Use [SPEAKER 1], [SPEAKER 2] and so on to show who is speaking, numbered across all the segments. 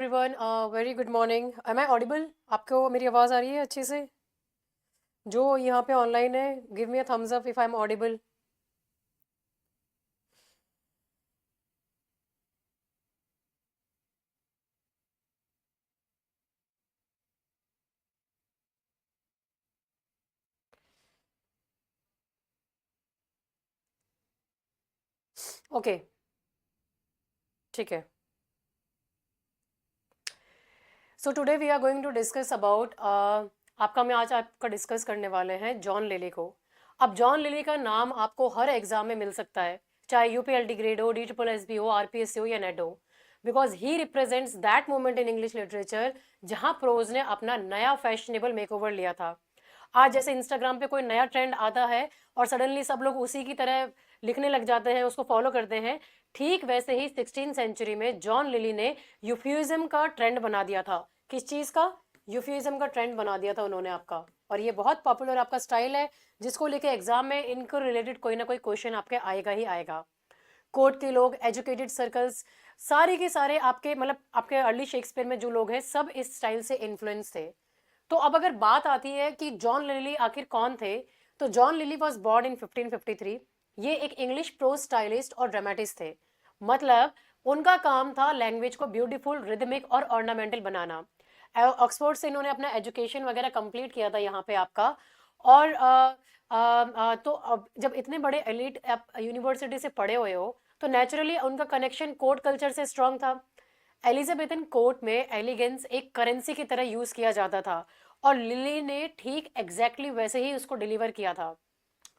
[SPEAKER 1] Everyone, very good morning. Am I audible? आपको मेरी आवाज़ आ रही है अच्छे से? जो यहाँ पे ऑनलाइन है, give me a thumbs up if I am audible. Okay, ठीक है। So today we are going to discuss about आपका मैं आज आपका डिस्कस करने वाले हैं जॉन लिली को। अब जॉन लिली का नाम आपको हर एग्जाम में मिल सकता है, चाहे यूपीएलटी ग्रेड हो, डी ट्रिपल एस बी हो, आरपीएस हो या नेट हो, because he represents that moment in English literature जहां प्रोज ने अपना नया फैशनेबल मेकओवर लिया था। आज जैसे इंस्टाग्राम पे कोई नया ट्रेंड आता है और सडनली सब लोग उसी की तरह लिखने लग जाते हैं, उसको फॉलो करते हैं, ठीक वैसे ही 16 सेंचुरी में जॉन लिली ने यूफ्यूजम का ट्रेंड बना दिया था। किस चीज का? यूफ्यूजम का ट्रेंड बना दिया था उन्होंने आपका। और ये बहुत पॉपुलर आपका स्टाइल है, जिसको लेके एग्जाम में इनको रिलेटेड कोई ना कोई क्वेश्चन आपके आएगा ही आएगा। कोर्ट के लोग, एजुकेटेड सर्कल्स, सारे के सारे आपके मतलब आपके अर्ली शेक्सपियर में जो लोग हैं सब इस स्टाइल से इन्फ्लुएंस थे। तो अब अगर बात आती है कि जॉन लिली आखिर कौन थे, तो John lily was born in 1553। ये एक इंग्लिश प्रोज स्टाइलिस्ट और ड्रामेटिस्ट थे। मतलब उनका काम था लैंग्वेज को ब्यूटीफुल, रिदमिक और ऑर्नामेंटल बनाना। ऑक्सफोर्ड से इन्होंने अपना एजुकेशन वगैरह कंप्लीट किया था यहाँ पे आपका। और तो अब जब इतने बड़े एलिट यूनिवर्सिटी से पढ़े हुए हो, तो नेचुरली उनका कनेक्शन कोर्ट कल्चर से स्ट्रांग था। एलिजाबेथन कोर्ट में एलिगेंस एक करेंसी की तरह यूज किया जाता था, और लिली ने ठीक एग्जैक्टली वैसे ही उसको डिलीवर किया था।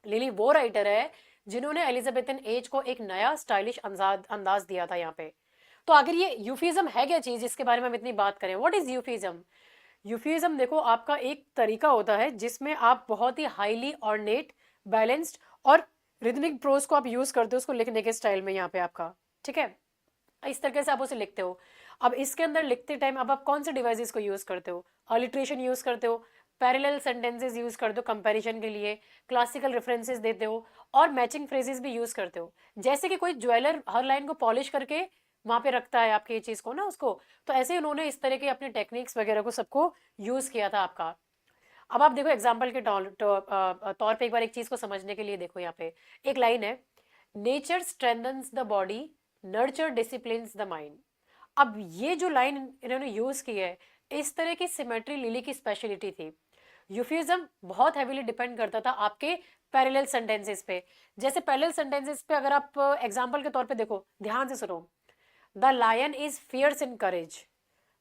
[SPEAKER 1] लिली वो राइटर है जिन्होंने एलिजाबेथन एज को एक नया स्टाइलिश अंदाज दिया था यहाँ पे। तो अगर ये यूफिज्म है क्या चीज जिसके बारे में हम इतनी बात करें, व्हाट इज यूफिज्म? यूफिज्म देखो आपका एक तरीका होता है जिसमें आप बहुत ही हाईली ऑर्नेट, बैलेंस्ड और रिदमिक प्रोज को आप यूज करते हो उसको लिखने के स्टाइल में यहाँ पे आपका। ठीक है, इस तरीके से आप उसे लिखते हो। अब इसके अंदर लिखते टाइम अब आप कौन से डिवाइसेस को यूज करते हो? अलिट्रेशन यूज करते हो, पैरेलल सेंटेंसेस यूज करते हो कंपैरिजन के लिए, क्लासिकल रेफरेंसेस देते हो, और मैचिंग फ्रेजेस भी यूज करते हो। जैसे कि कोई ज्वेलर हर लाइन को पॉलिश करके वहां पे रखता है आपके चीज को ना उसको, तो ऐसे ही उन्होंने इस तरह के अपने टेक्निक्स वगैरह को सबको यूज किया था आपका। अब आप देखो एग्जाम्पल के तौर पे एक बार एक चीज को समझने के लिए देखो, यहाँ पे एक लाइन है, nature strengthens the body, nurture disciplines the mind. अब ये जो लाइन इन्होंने यूज की है, इस तरह की सिमेट्री लिली की स्पेशलिटी थी। यूफिज्म बहुत हैवीली डिपेंड करता था आपके पैरेलल सेंटेंसेस पे। जैसे पैरेलल सेंटेंसेस पे अगर आप एग्जांपल के तौर पे देखो, ध्यान से सुनो, the lion is fierce in courage,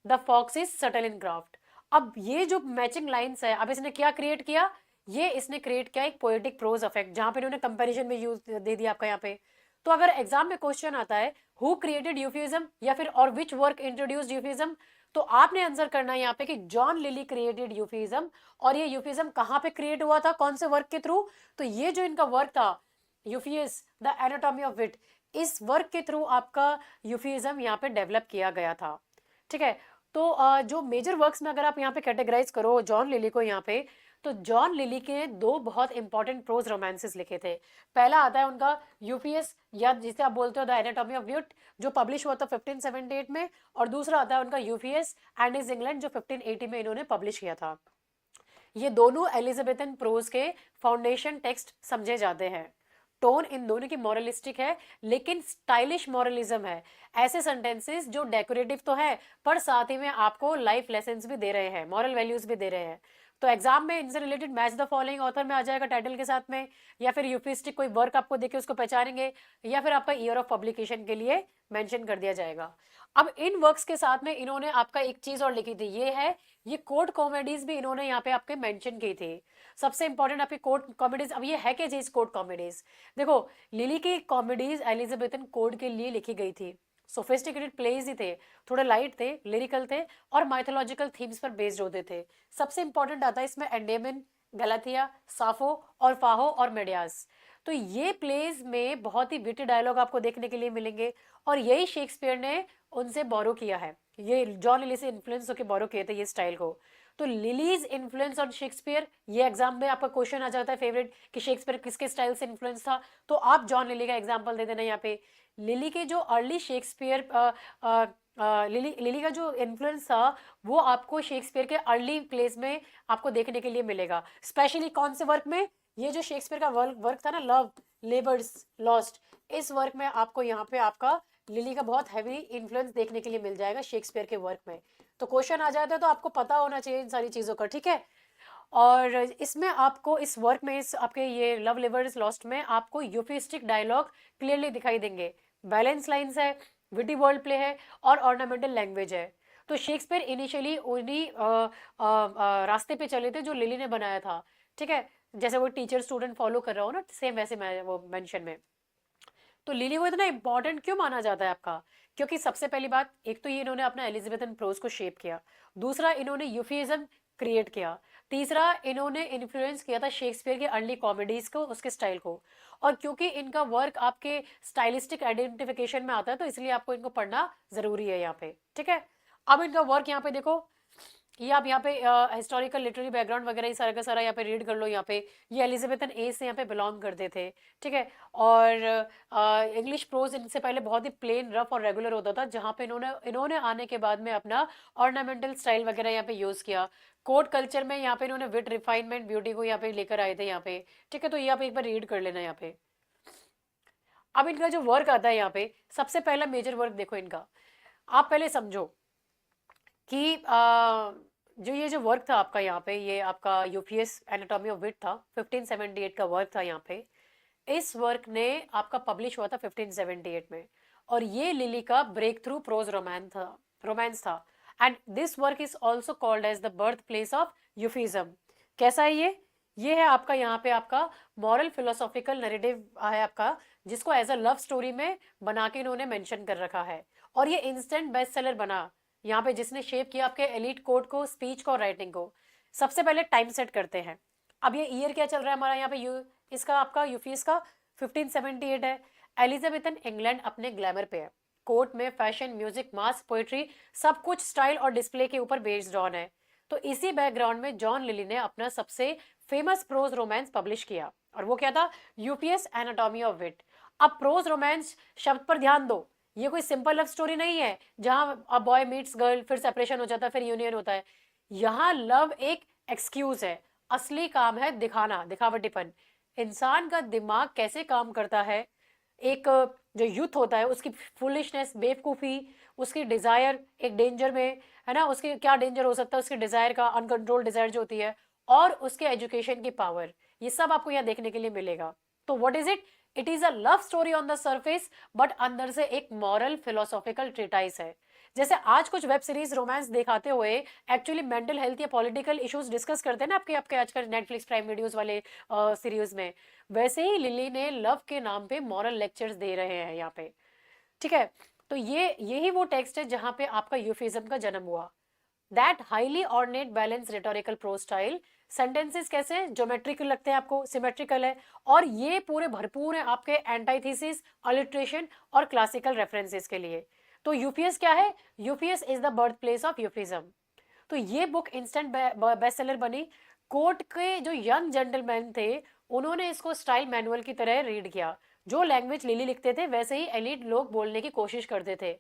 [SPEAKER 1] the fox is subtle in craft. अब ये जो मैचिंग लाइंस है, अब इसने क्या क्रिएट किया? ये इसने क्रिएट किया एक पोएटिक प्रोज इफेक्ट, जहां पे इन्होंने कंपैरिजन में यूज दे दिया आपका यहाँ पे। तो अगर एग्जाम में क्वेश्चन आता है हु क्रिएटेड यूफिज्म या फिर और विच वर्क इंट्रोड्यूस्ड यूफिज्म, तो आपने आंसर करना है यहाँ पे कि जॉन लिली क्रिएटेड यूफिज्म। और ये यूफिज्म कहाँ पे क्रिएट हुआ था, कौन से वर्क के थ्रू? तो ये जो इनका वर्क था, यूफियस द एनाटॉमी ऑफ विट, इस वर्क के थ्रू आपका यूफिज्म यहाँ पे डेवलप किया गया था। ठीक है, तो जो मेजर वर्क्स में अगर आप यहाँ पे कैटेगराइज करो जॉन लिली को यहाँ पे, तो जॉन लिली के दो बहुत इंपॉर्टेंट प्रोज रोमांसेस लिखे थे। पहला आता है उनका यूपीएस, या जिसे आप बोलते हो द एनाटॉमी ऑफ ब्यूट, जो पब्लिश हुआ था 1578 में। और दूसरा आता है उनका यूपीएस एंड इज इंग्लैंड, जो 1580 में इन्होंने पब्लिश किया था। ये दोनों एलिजाबेथन प्रोज के फाउंडेशन टेक्स्ट समझे जाते हैं। टोन इन दोनों की मॉरलिस्टिक है, लेकिन स्टाइलिश मॉरलिज्म है। ऐसे सेंटेंसेस जो डेकोरेटिव तो है, पर साथ ही में आपको लाइफ लेसन्स भी दे रहे हैं, मॉरल वैल्यूज भी दे रहे हैं। तो एग्जाम में इनसे related match the following author में आ जाएगा टाइटल के साथ में, या फिर यूफिस्टिक कोई वर्क आपको देखे उसको पहचानेंगे, या फिर आपका ईयर ऑफ पब्लिकेशन के लिए मेंशन कर दिया जाएगा। अब इन वर्क्स के साथ में इन्होंने आपका एक चीज और लिखी थी, ये है, ये कोर्ट कॉमेडीज भी इन्होंने यहाँ पे आपके मेंशन की थी। सबसे इंपॉर्टेंट आपकी कोर्ट कॉमेडीज। अब ये है क्या चीज कोर्ट कॉमेडीज? देखो, लिली की कॉमेडीज एलिजाबेथन कोड के लिए लिखी गई थी। सोफिस्टिकेटेड प्लेज ही थे, थोड़े लाइट थे, लिरिकल थे, और माइथोलॉजिकल थीम्स पर बेस्ड होते थे। सबसे इंपॉर्टेंट आता है इसमें एंडेमन, गलाथिया, साफो और फाहो और मेडियास। तो ये प्लेज में बहुत ही विटी डायलॉग आपको देखने के लिए मिलेंगे, और यही शेक्सपियर ने उनसे बोरो किया है। ये जॉन लिली से इन्फ्लुएंस होकर बोरो किए थे ये स्टाइल को। तो लिलीज इन्फ्लुएंस ऑन शेक्सपियर, ये एग्जाम में आपका क्वेश्चन आ जाता है फेवरेट कि शेक्सपियर किसके स्टाइल से इन्फ्लुएंस था, तो आप जॉन लिली का एग्जांपल दे देना यहाँ पे। लिली के जो अर्ली शेक्सपियर लिली लिली का जो इन्फ्लुएंस था वो आपको शेक्सपियर के अर्ली प्लेस में आपको देखने के लिए मिलेगा। स्पेशली कौन से वर्क में? ये जो शेक्सपियर का वर्क वर्क था ना, लव लेबर्स लॉस्ट, इस वर्क में आपको यहाँ पे आपका लिली का बहुत हैवी इन्फ्लुएंस देखने के लिए मिल जाएगा शेक्सपियर के वर्क में। तो क्वेश्चन आ जाता है तो आपको पता होना चाहिए इन सारी चीज़ों का, ठीक है। और इसमें आपको इस वर्क में, इस आपके ये लव लेबर्स लॉस्ट में आपको यूफिस्टिक डायलॉग क्लियरली दिखाई देंगे, बैलेंस लाइंस है, विटी वर्ल्ड प्ले है और ऑर्नामेंटल लैंग्वेज है। तो शेक्सपियर इनिशियली उन्हीं रास्ते पे चले थे जो लिली ने बनाया था, ठीक है। जैसे वो टीचर स्टूडेंट फॉलो कर रहा हो ना, सेम वैसे मैं वो मेंशन में। तो लिली को इतना इंपॉर्टेंट क्यों माना जाता है आपका? क्योंकि सबसे पहली बात, एक तो ये इन्होंने अपना एलिजाबेथन प्रोज को शेप किया, दूसरा इन्होंने यूफिज्म क्रिएट किया, तीसरा इन्होंने इन्फ्लुएंस किया था शेक्सपियर के अर्ली कॉमेडीज को, उसके स्टाइल को। और क्योंकि इनका वर्क आपके स्टाइलिस्टिक आइडेंटिफिकेशन में आता है तो इसलिए आपको इनको पढ़ना जरूरी है यहाँ पे, ठीक है। अब इनका वर्क यहाँ पे देखो, ये आप यहाँ पे हिस्टोरिकल लिटरेरी बैकग्राउंड वगैरह ये सारा का सारा यहाँ पे रीड कर लो। यहाँ पे ये एलिजाबेथन एज से यहाँ पे बिलोंग करते थे, ठीक है। और इंग्लिश प्रोज इनसे पहले बहुत ही प्लेन रफ और रेगुलर होता था, जहाँ पे इन्होंने इन्होंने आने के बाद में अपना ऑर्नामेंटल स्टाइल वगैरह यहाँ पे यूज़ किया। कोर्ट कल्चर में यहाँ पे इन्होंने विट रिफाइनमेंट ब्यूटी को यहाँ पे लेकर आए थे यहाँ पे, ठीक है। तो ये आप एक बार रीड कर लेना यहाँ पे। अब इनका जो वर्क आता है यहाँ पे, सबसे पहला मेजर वर्क देखो इनका। आप पहले समझो कि जो ये जो वर्क था आपका यहाँ पे, ये आपका यूपीएस एनाटॉमी ऑफ विट था, 1578 का वर्क था यहाँ पे। इस वर्क ने आपका पब्लिश हुआ था 1578 में, और ये लिली का ब्रेक थ्रू प्रोज रोमांस था। And this work is also called as the birth place of euphuism. कैसा है ये है आपका यहाँ पे आपका मॉरल फिलोसॉफिकल नरेटिव है आपका, जिसको एज अ लव स्टोरी में बना के इन्होंने मेंशन कर रखा है। और ये इंस्टेंट बेस्ट सेलर बना यहाँ पे, जिसने शेप किया आपके एलिट कोड को, स्पीच को और राइटिंग को। सबसे पहले टाइम सेट करते हैं। अब ये ईयर क्या चल रहा है हमारा यहाँ पे, इसका आपका यूफीस का 1578 है। एलिजाबेथन इंग्लैंड अपने ग्लैमर पे है, कोर्ट में फैशन, म्यूजिक, मास, पोएट्री, सब कुछ स्टाइल और डिस्प्ले के ऊपर बेस्ड ऑन है। तो इसी बैकग्राउंड में जॉन लिली ने अपना सबसे फेमस प्रोज रोमांस पब्लिश किया, और वो क्या था? यूपीएस एनाटॉमी ऑफ विट। अब प्रोज रोमांस शब्द पर ध्यान दो, ये कोई सिंपल लव स्टोरी नहीं है जहां अ बॉय मीट्स गर्ल, फिर सेपरेशन हो जाता है, फिर यूनियन होता है। यहाँ लव एक एक्सक्यूज है, असली काम है दिखाना, दिखावटीपन। इंसान का दिमाग कैसे काम करता है, एक जो यूथ होता है उसकी फुलिशनेस, बेवकूफ़ी, उसकी डिज़ायर एक डेंजर में है ना, उसके क्या डेंजर हो सकता है, उसकी डिज़ायर का अनकंट्रोल डिज़ायर जो होती है, और उसके एजुकेशन की पावर, ये सब आपको यहाँ देखने के लिए मिलेगा। तो what is it? It is a love story on the surface, but अंदर से एक मॉरल फिलोसॉफिकल ट्रीटाइस है। जैसे आज कुछ वेब सीरीज रोमांस दिखाते हुए एक्चुअली मेंटल हेल्थ या पॉलिटिकल इश्यूज डिस्कस करते हैं ना आपके आपके आजकल नेटफ्लिक्स प्राइम वीडियोस वाले सीरीज में, वैसे ही लिली ने लव के नाम पे मॉरल लेक्चर्स दे रहे हैं यहाँ पे, ठीक है। तो ये यही वो टेक्स्ट है जहाँ पे आपका यूफिज्म का जन्म हुआ। That highly ordinate balance rhetorical pro style, sentences कैसे हैं? ज्योमेट्रिकल लगते हैं आपको, सिमेट्रिकल है, और ये पूरे भरपूर है आपके एंटाइथेसिस, अलिट्रेशन और क्लासिकल रेफरेंसेस के लिए। तो यूपीएस क्या है? Euphues is the birth place of euphuism. तो ये बुक इंस्टेंट बेस्ट सेलर बनी। कोर्ट के जो यंग जेंटलमैन थे उन्होंने इसको स्टाइल मैनुअल की तरह रीड किया, जो लैंग्वेज लिली लिखते थे वैसे ही एलिट लोग बोलने की कोशिश करते थे।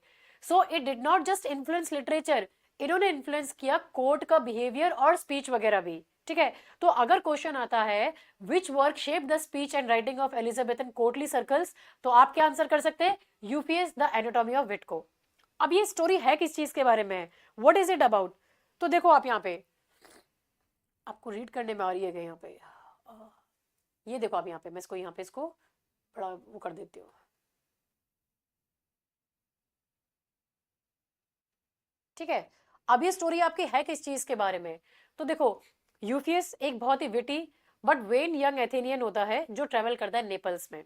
[SPEAKER 1] So it did not just influence literature, इन्होंने इन्फ्लुएंस किया कोर्ट का बिहेवियर और स्पीच वगैरह भी, ठीक है। तो अगर क्वेश्चन आता है which work shape the speech and writing of Elizabethan courtly circles, तो आप क्या आंसर कर सकते हैं? यूपीएस द एनाटॉमी ऑफ विट को। अब ये स्टोरी है किस चीज के बारे में? What is it about? तो देखो आप यहाँ पे, आपको रीड करने में आ रही है यहाँ पे, ये देखो आप यहाँ पे, मैं इसको यहाँ पे इसको बड़ा वो कर देती हूँ, ठीक है। अब ये स्टोरी आपकी है किस चीज के बारे में? तो देखो, यूफियस एक बहुत ही witty but when young Athenian होता है जो ट्रेवल करता है नेपल्स में,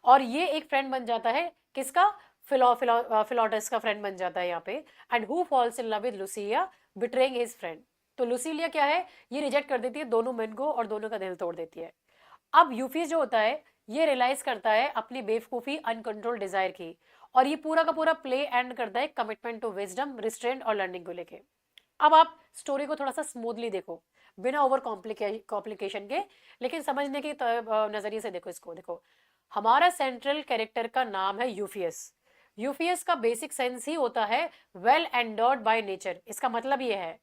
[SPEAKER 1] और ये एक फ्रेंड बन जाता है किसका? फिलोटस का फ्रेंड बन जाता है यहाँ पे। And who falls in love with Lucia, betraying his friend. तो लुसिलिया क्या है? ये रिजेक्ट कर देती है दोनों मेन को और दोनों का दिल तोड़ देती है। अब यूफीस जो होता है ये रियलाइज करता है अपनी बेवकूफ़ी, अनकंट्रोल डिजायर की, और ये पूरा का पूरा प्ले एंड करता है कमिटमेंट टू विजडम, रिस्ट्रेंट और लर्निंग को लेके। अब आप स्टोरी को थोड़ा सा स्मूथली देखो, बिना ओवर कॉम्प्लिकेशन के, लेकिन समझने के नज़रिए से देखो इसको। देखो, हमारा सेंट्रल कैरेक्टर का नाम है यूफियस। यूपीएस का बेसिक सेंस ही होता है वेल एंडोर्ड बाय नेचर। इसका मतलब ये है,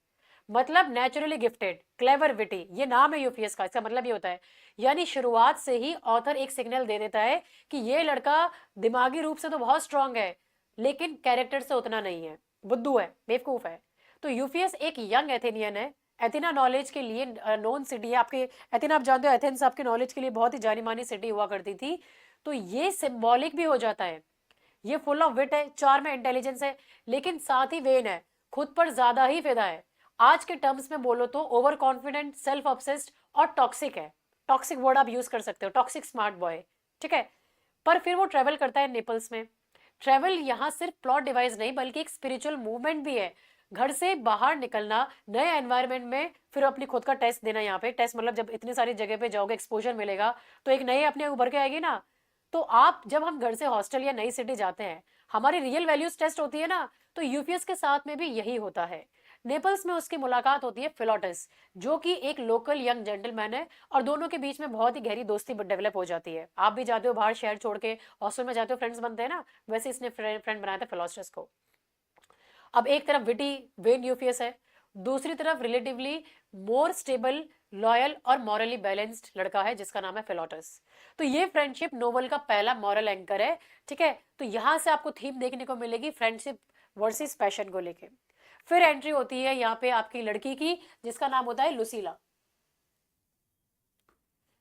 [SPEAKER 1] मतलब नेचुरली गिफ्टेड, क्लेवर, विटी, ये नाम है यूपीएस का। इसका मतलब ये होता है, यानी शुरुआत से ही ऑथर एक सिग्नल दे देता है कि ये लड़का दिमागी रूप से तो बहुत स्ट्रांग है, लेकिन कैरेक्टर से उतना नहीं है, बुद्धू है, बेवकूफ है। तो यूपीएस एक यंग एथेनियन है। एथेना नॉलेज के लिए नोन सिटी है। आपके एथेना, आप जानते हो, एथेंस आपके नॉलेज के लिए बहुत ही जानी मानी सिटी हुआ करती थी। तो ये सिंबॉलिक भी हो जाता है। ये फुल ऑफ विट है, चार्म है, इंटेलिजेंस है, लेकिन साथ ही वेन है, खुद पर ज्यादा ही फिदा है। आज के टर्म्स में बोलो तो ओवर कॉन्फिडेंट, सेल्फ ऑब्सेस्ड और टॉक्सिक है। टॉक्सिक वर्ड आप यूज कर सकते हो, टॉक्सिक स्मार्ट बॉय, ठीक है। पर फिर वो ट्रेवल करता है नेपल्स में। ट्रेवल यहाँ सिर्फ प्लॉट डिवाइस नहीं, बल्कि एक स्पिरिचुअल मूवमेंट भी है। घर से बाहर निकलना, नए एनवायरनमेंट में फिर अपनी खुद का टेस्ट देना। यहाँ पे टेस्ट मतलब जब इतनी सारी जगह पे जाओगे, एक्सपोजर मिलेगा, तो एक नई अपने उभर के आएगी ना। तो आप जब हम घर से हॉस्टल या नई सिटी जाते हैं, हमारी रियल वैल्यूज टेस्ट होती है ना। तो यूपीएस के साथ में भी यही होता है। नेपल्स में उसकी मुलाकात होती है फिलोटस, जो कि एक लोकल यंग जेंटलमैन है, और दोनों के बीच में बहुत ही गहरी दोस्ती डेवलप हो जाती है। आप भी जाते हो बाहर, शहर छोड़ के हॉस्टल में जाते हो, फ्रेंड्स बनते हैं ना, वैसे इसने फ्रेंड बनाया था फिलोस्टस को। अब एक तरफ विटी वेन यूफियस है, दूसरी तरफ रिलेटिवली मोर स्टेबल, लॉयल और मॉरली बैलेंस्ड लड़का है जिसका नाम है फिलोटस। तो ये फ्रेंडशिप नोवेल का पहला मॉरल एंकर है, ठीक है। तो यहां से आपको थीम देखने को मिलेगी फ्रेंडशिप वर्सेस पैशन को लेके। फिर एंट्री होती है यहाँ पे आपकी लड़की की, जिसका नाम होता है लुसीला,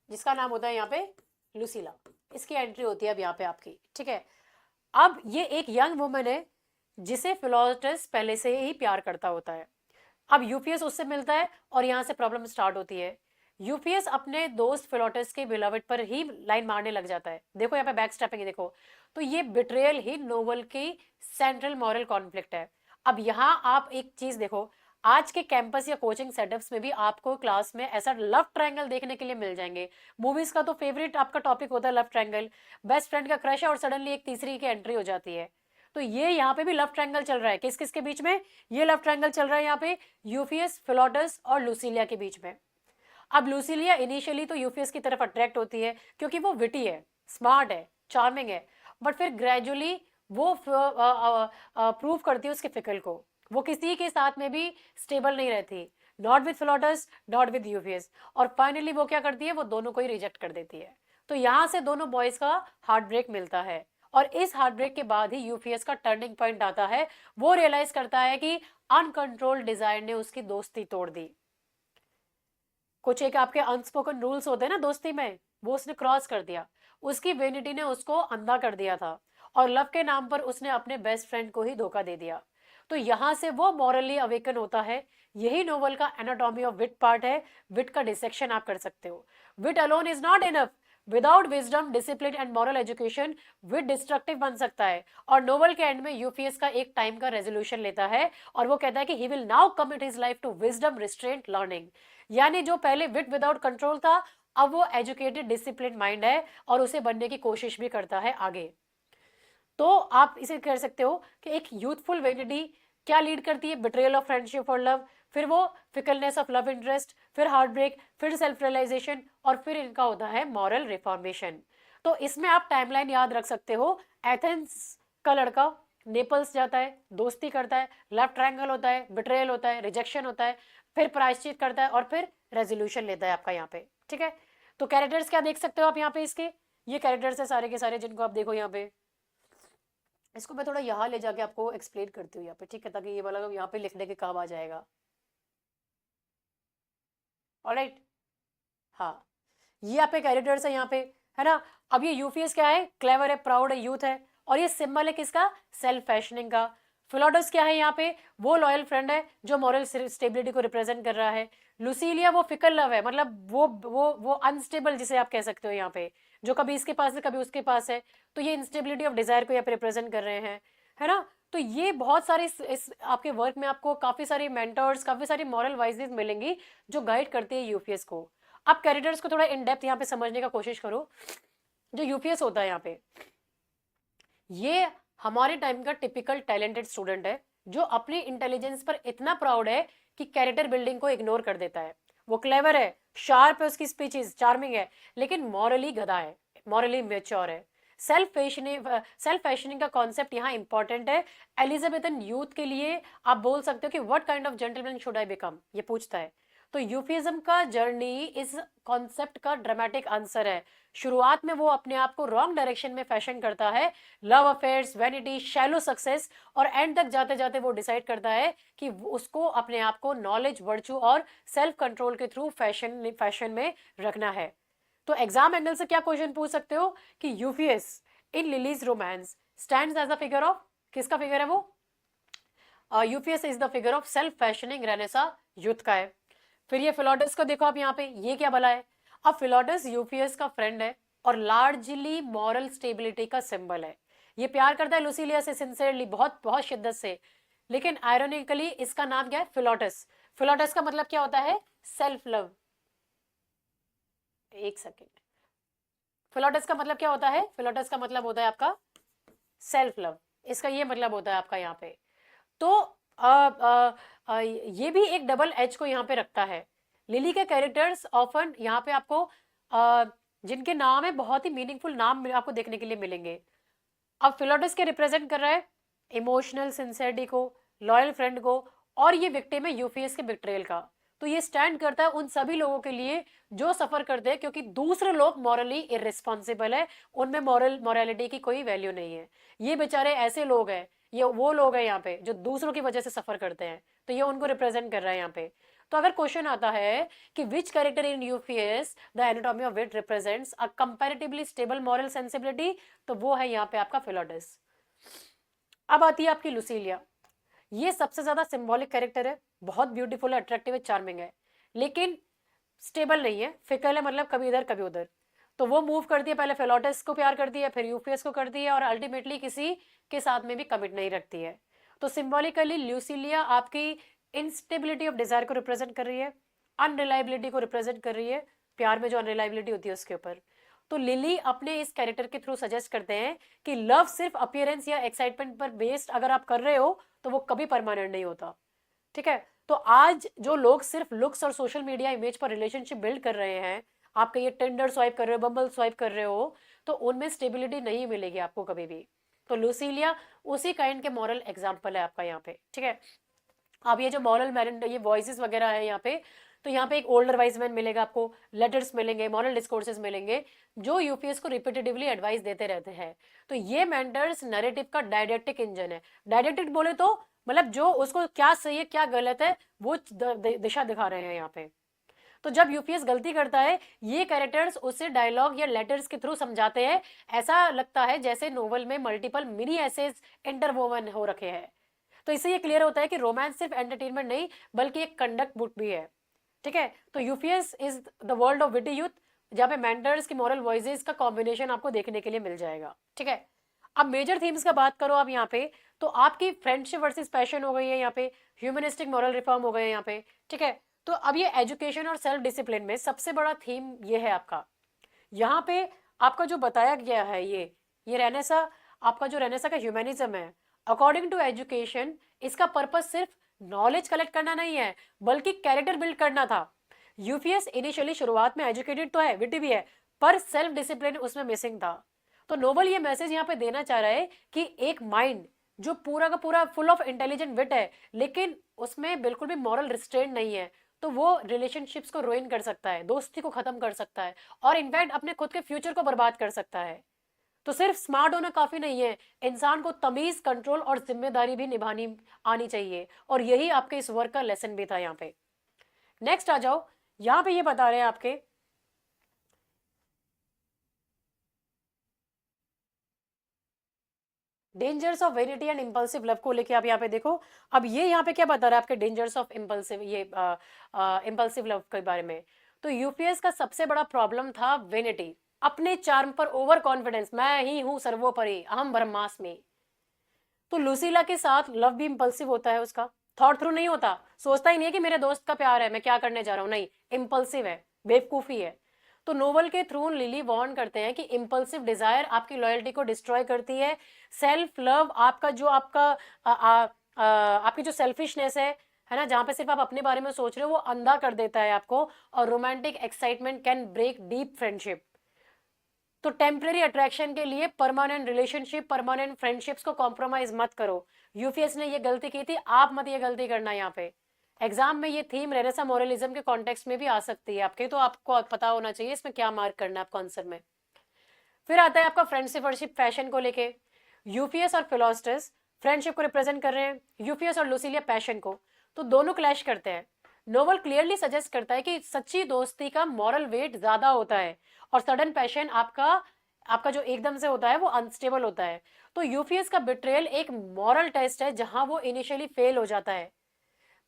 [SPEAKER 1] जिसका नाम होता है यहाँ पे लुसीला। इसकी एंट्री होती है अब यहाँ पे आपकी, ठीक है। अब ये एक यंग वुमन है जिसे फिलोटस पहले से ही प्यार करता होता है। अब यूपीएस उससे मिलता है और यहाँ से प्रॉब्लम स्टार्ट होती है। यूपीएस अपने दोस्त फिलोटस के बिलवड पर ही लाइन मारने लग जाता है। देखो यहाँ पे बैक स्टेपिंग देखो। तो ये बिट्रेयल ही नोवेल की सेंट्रल मॉरल कॉन्फ्लिक्ट है। अब यहाँ आप एक चीज देखो, आज के कैंपस या कोचिंग सेटअप्स में भी आपको क्लास में ऐसा लव ट्रायंगल देखने के लिए मिल जाएंगे। मूवीज का तो फेवरेट आपका टॉपिक होता है लव ट्रायंगल। बेस्ट फ्रेंड का क्रश है और सडनली एक तीसरी की एंट्री हो जाती है। तो ये यहाँ पे भी लव ट्रायंगल चल रहा है। किस किस के बीच में ये लव ट्रायंगल चल रहा है? यहाँ पे यूफियस, फिलोटस और लुसीलिया के बीच में। अब लुसीलिया इनिशियली तो यूफियस की तरफ अट्रैक्ट होती है क्योंकि वो विटी है, स्मार्ट है, चार्मिंग है। बट फिर ग्रेजुअली वो प्रूव करती है उसके फिकल को। वो किसी के साथ में भी स्टेबल नहीं रहती, नॉट विद फिलोटस, नॉट विद यूफियस। और फाइनली वो क्या करती है, वो दोनों को ही रिजेक्ट कर देती है। तो यहाँ से दोनों बॉयज का हार्ट ब्रेक मिलता है। और इस हार्ट ब्रेक के बाद ही यूफियस का टर्निंग पॉइंट आता है। वो रियलाइज करता है कि अनकंट्रोल्ड डिजायर ने उसकी दोस्ती तोड़ दी। कुछ एक आपके अनस्पोकन रूल्स होते हैं ना दोस्ती में, वो उसने क्रॉस कर दिया। उसकी वेनिटी ने उसको अंधा कर दिया था, और लव के नाम पर उसने अपने बेस्ट फ्रेंड को ही धोखा दे दिया। तो यहां से वो मॉरली अवेकन होता है। यही नोवेल का एनाटॉमी ऑफ विट पार्ट है। विट का डिसेक्शन आप कर सकते हो। Wit alone is not enough. Without wisdom, discipline and moral education wit destructive बन सकता है। और नोवेल के एंड में यूफियस का एक टाइम का रेजोल्यूशन लेता है, और वो कहता है कि he will now commit his life to wisdom, restraint, learning. यानी जो पहले विट विदाउट कंट्रोल था, अब वो एजुकेटेड, डिसिप्लिन माइंड है, और उसे बनने की कोशिश भी करता है आगे। तो आप इसे कह सकते हो कि एक यूथफुल वेनिटी क्या लीड करती है? बिट्रेयल ऑफ फ्रेंडशिप और लव, फिर वो फिकलनेस ऑफ लव इंटरेस्ट, फिर हार्ट ब्रेक, फिर सेल्फ रियलाइजेशन, और फिर इनका होता है मॉरल रिफॉर्मेशन। तो इसमें आप टाइमलाइन याद रख सकते हो। एथेंस का लड़का नेपल्स जाता है, दोस्ती करता है, लव ट्रायंगल होता है, बिट्रेयल होता है, रिजेक्शन होता है, फिर प्रायश्चित करता है, और फिर रेजोल्यूशन लेता है आपका यहाँ पे, ठीक है। तो कैरेक्टर्स क्या देख सकते हो आप यहाँ पे इसके? ये कैरेक्टर्स है सारे के सारे जिनको आप देखो यहाँ पे। इसको मैं थोड़ा यहाँ ले जाके आपको एक्सप्लेन करती हूँ यहाँ पे, ठीक है, ताकि ये वाला यहाँ पे लिखने के काम आ जाएगा। ऑलराइट, हाँ, ये आपके कैरेक्टर्स है यहाँ पे, है ना। अब ये यूफियस क्या है? क्लेवर है, प्राउड है, यूथ है। और ये सिंबल है किसका? सेल्फ फैशनिंग का। फिलोडस क्या है यहाँ पे? वो लॉयल फ्रेंड है जो मॉरल स्टेबिलिटी को रिप्रेजेंट कर रहा है। लुसीलिया वो फिकल लव है, मतलब वो अनस्टेबल जिसे आप कह सकते हो यहाँ पे, जो कभी इसके पास है कभी उसके पास है। तो ये इंस्टेबिलिटी ऑफ डिजायर को यहाँ पे रिप्रेजेंट कर रहे हैं, है ना। तो ये बहुत सारे इस आपके वर्क में आपको काफी सारी मेंटर्स, काफी सारी मॉरल वाइजेस मिलेंगी जो गाइड करते हैं यूपीएस को। आप कैरेक्टर्स को थोड़ा इन डेप्थ यहाँ पे समझने का कोशिश करो। जो यूपीएस होता है यहाँ पे, ये हमारे टाइम का टिपिकल टैलेंटेड स्टूडेंट है, जो अपनी इंटेलिजेंस पर इतना प्राउड है कि कैरेक्टर बिल्डिंग को इग्नोर कर देता है। वो क्लेवर है, शार्प है, उसकी स्पीचेस चार्मिंग है, लेकिन मॉरली गधा है, मॉरली मेच्योर है। सेल्फ फैशनिंग का कॉन्सेप्ट यहाँ इंपॉर्टेंट है। एलिजाबेथन यूथ के लिए आप बोल सकते हो कि what kind of gentleman should I become, ये पूछता है। तो यूफिज्म का जर्नी इस कॉन्सेप्ट का ड्रामेटिक आंसर है। शुरुआत में वो अपने आप को रॉन्ग डायरेक्शन में फैशन करता है, love affairs, vanity, shallow success, और एंड तक जाते जाते वो डिसाइड करता है कि उसको अपने आप को नॉलेज, वर्चू और सेल्फ कंट्रोल के थ्रू फैशन में रखना है। तो एग्जाम एंगल से क्या क्वेश्चन पूछ सकते हो कि Euphues in Lyly's romance stands as a figure of, किसका फिगर है वो? Euphues is the figure of self fashioning Renaissance youth का है। फिर ये फिलोडस को देखो आप यहाँ पे, ये क्या भला है? अब फिलोडस यूफियस का फ्रेंड है और लार्जली मॉरल स्टेबिलिटी का सिंबल है। ये प्यार करता है लुसीलिया से सिंसियरली, बहुत बहुत शिद्दत से, लेकिन आयरोनिकली इसका नाम क्या है? फिलोटस। फिलोटस का मतलब क्या होता है? Self love. एक सेकेंड, फिलोटस का मतलब क्या होता है? फिलोटस का मतलब होता है आपका सेल्फ लव, इसका ये मतलब होता है आपका यहाँ पे। तो ये भी एक डबल एच को यहाँ पे रखता है। लिली के कैरेक्टर्स ऑफन यहाँ पे आपको जिनके नाम है बहुत ही मीनिंगफुल नाम आपको देखने के लिए मिलेंगे। अब फिलोटस के रिप्रेजेंट कर रहा है इमोशनल सिंसियरिटी को, लॉयल फ्रेंड को, और ये विक्टिम है यूफियस के बिट्रेयल का। तो ये स्टैंड करता है उन सभी लोगों के लिए जो सफर करते हैं क्योंकि दूसरे लोग मॉरली इररिस्पॉन्सिबल है, उनमें मॉरलिटी की कोई वैल्यू नहीं है। ये बेचारे ऐसे लोग हैं, ये वो लोग हैं यहाँ पे जो दूसरों की वजह से सफर करते हैं, तो ये उनको रिप्रेजेंट कर रहा है यहाँ पे। तो अगर क्वेश्चन आता है कि which character in Euphues the anatomy of wit represents a comparatively stable moral sensibility, तो वो है यहाँ पे आपका फिलोडस। अब आती है आपकी लुसीलिया। ये सबसे ज्यादा सिंबॉलिक कैरेक्टर है, बहुत ब्यूटीफुल है, अट्रैक्टिव है, चार्मिंग है, लेकिन स्टेबल नहीं है, फिकल है, मतलब कभी इधर कभी उधर। तो वो मूव करती है, पहले फेलोटस को प्यार करती है, फिर यूफियस को करती है, और अल्टीमेटली किसी के साथ में भी कमिट नहीं रखती है। तो सिंबॉलिकली ल्यूसिलिया आपकी इंस्टेबिलिटी ऑफ डिजायर को रिप्रेजेंट कर रही है, अनरिलायबिलिटी को रिप्रेजेंट कर रही है, प्यार में जो अनरिलायबिलिटी होती है उसके ऊपर। तो लिली अपने इस कैरेक्टर के थ्रू सजेस्ट करते हैं कि लव सिर्फ अपियरेंस या एक्साइटमेंट पर बेस्ड अगर आप कर रहे हो तो वो कभी परमानेंट नहीं होता। ठीक है, तो आज जो लोग सिर्फ लुक्स और सोशल मीडिया इमेज पर रिलेशनशिप बिल्ड कर रहे हैं, आप कहिए टिंडर स्वाइप कर रहे हो, बम्बल स्वाइप कर रहे हो, तो उनमें स्टेबिलिटी नहीं मिलेगी आपको कभी भी। तो लुसीलिया उसी काइंड के मॉरल एग्जाम्पल है आपका यहाँ पे। ठीक है, अब ये जो मॉरल मैन, ये वॉइसेस वगैरह है यहाँ पे, तो यहाँ पे एक ओल्डर वाइज मैन मिलेगा आपको, लेटर्स मिलेंगे, मॉरल डिस्कोर्सेस मिलेंगे, जो यूपीएस को रिपीटेटिवली एडवाइस देते रहते हैं। तो ये मेंटर्स नैरेटिव का डायडेक्टिक इंजन है। डायडेक्टिक बोले तो मतलब जो उसको क्या सही है क्या गलत है वो दिशा दिखा रहे हैं यहाँ पे। तो जब यूपीएस गलती करता है, ये कैरेक्टर्स उसे डायलॉग या लेटर्स के थ्रू समझाते हैं। ऐसा लगता है जैसे नोवेल में मल्टीपल मिनी एसेज इंटरवोवन हो रखे हैं। तो इससे ये क्लियर होता है कि रोमांस सिर्फ एंटरटेनमेंट नहीं बल्कि एक कंडक्ट बुक भी है। ठीक है, तो UPS is the world of witty youth, जहाँ पे मेंटर्स की मॉरल वॉइसेस का कॉम्बिनेशन आपको देखने के लिए मिल जाएगा। ठीक है, अब मेजर थीम्स का बात करो आप यहाँ पे, तो आपकी फ्रेंडशिप वर्सेस पैशन हो गई है यहाँ पे, ह्यूमनिस्टिक मॉरल रिफॉर्म हो गए हैं यहाँ पे। ठीक है, तो अब ये एजुकेशन और सेल्फ डिसिप्लिन में सबसे बड़ा थीम ये है आपका, यहाँ पे आपका जो बताया गया है ये रेनेसा, आपका जो रेनेसा का ह्यूमनिज्म है, अकॉर्डिंग टू एजुकेशन इसका पर्पज सिर्फ नॉलेज कलेक्ट करना नहीं है बल्कि कैरेक्टर बिल्ड करना था। यूपीएस इनिशियली शुरुआत में एजुकेटेड तो है, विटी भी है, पर सेल्फ डिसिप्लिन उसमें मिसिंग था। तो नोबल ये मैसेज यहाँ पे देना चाह रहा है कि एक माइंड जो पूरा का पूरा फुल ऑफ इंटेलिजेंट विट है लेकिन उसमें बिल्कुल भी मॉरल रिस्ट्रेंट नहीं है, तो वो रिलेशनशिप्स को रोइन कर सकता है, दोस्ती को खत्म कर सकता है, और इनफैक्ट अपने खुद के फ्यूचर को बर्बाद कर सकता है। तो सिर्फ स्मार्ट होना काफी नहीं है, इंसान को तमीज, कंट्रोल और जिम्मेदारी भी निभानी आनी चाहिए, और यही आपके इस वर्क का लेसन भी था यहाँ पे। नेक्स्ट आ जाओ, यहाँ पे ये बता रहे हैं आपके dangers of vanity and impulsive love को लेके आप यहाँ पे देखो। अब ये यहाँ पे क्या बता रहा है आपके डेंजर्स ऑफ इम्पल्सिव, ये इम्पल्सिव लव के बारे में। तो यूपीएस का सबसे बड़ा प्रॉब्लम था वेनिटी, अपने चार्म पर ओवर कॉन्फिडेंस, मैं ही हूं सर्वोपरि, अहम ब्रह्मास्मि। तो लुसीला के साथ लव भी इम्पल्सिव होता है उसका, थॉट थ्रू नहीं होता, सोचता ही नहीं है कि मेरे दोस्त का प्यार है मैं क्या करने जा रहा हूँ, नहीं, इम्पल्सिव है, बेवकूफी है। तो नोवेल के थ्रू लिली वार्न करते हैं कि इम्पल्सिव डिजायर आपकी लॉयल्टी को डिस्ट्रॉय करती है। सेल्फ लव आपका जो आपका आपकी जो सेल्फिशनेस है ना, जहां पे सिर्फ आप अपने बारे में सोच रहे हो, वो अंधा कर देता है आपको, और romantic excitement can break deep friendship. तो टेम्परेरी अट्रैक्शन के लिए परमानेंट रिलेशनशिप, परमानेंट फ्रेंडशिप्स को कॉम्प्रोमाइज मत करो। यूपीएस ने ये गलती की थी, आप मत ये गलती करना। यहाँ पे एग्जाम में ये थीम रेनेसा मॉरलिज्म के कॉन्टेक्स्ट में भी आ सकती है आपके, तो आपको पता होना चाहिए इसमें क्या मार्क करना है आपको आंसर में। फिर आता है आपका फ्रेंडशिप फैशन को लेके। यूपीएस और फिलोस्टस फ्रेंडशिप को रिप्रेजेंट कर रहे हैं, यूपीएस और लुसीलिया पैशन को, तो दोनों क्लैश करते हैं। नोवेल क्लियरली सजेस्ट करता है कि सच्ची दोस्ती का मॉरल वेट ज्यादा होता है और सडन पैशन आपका आपका जो एकदम से होता है वो अनस्टेबल होता है। तो यूपीएस का बिट्रेयल एक मॉरल टेस्ट है जहां वो इनिशियली फेल हो जाता है।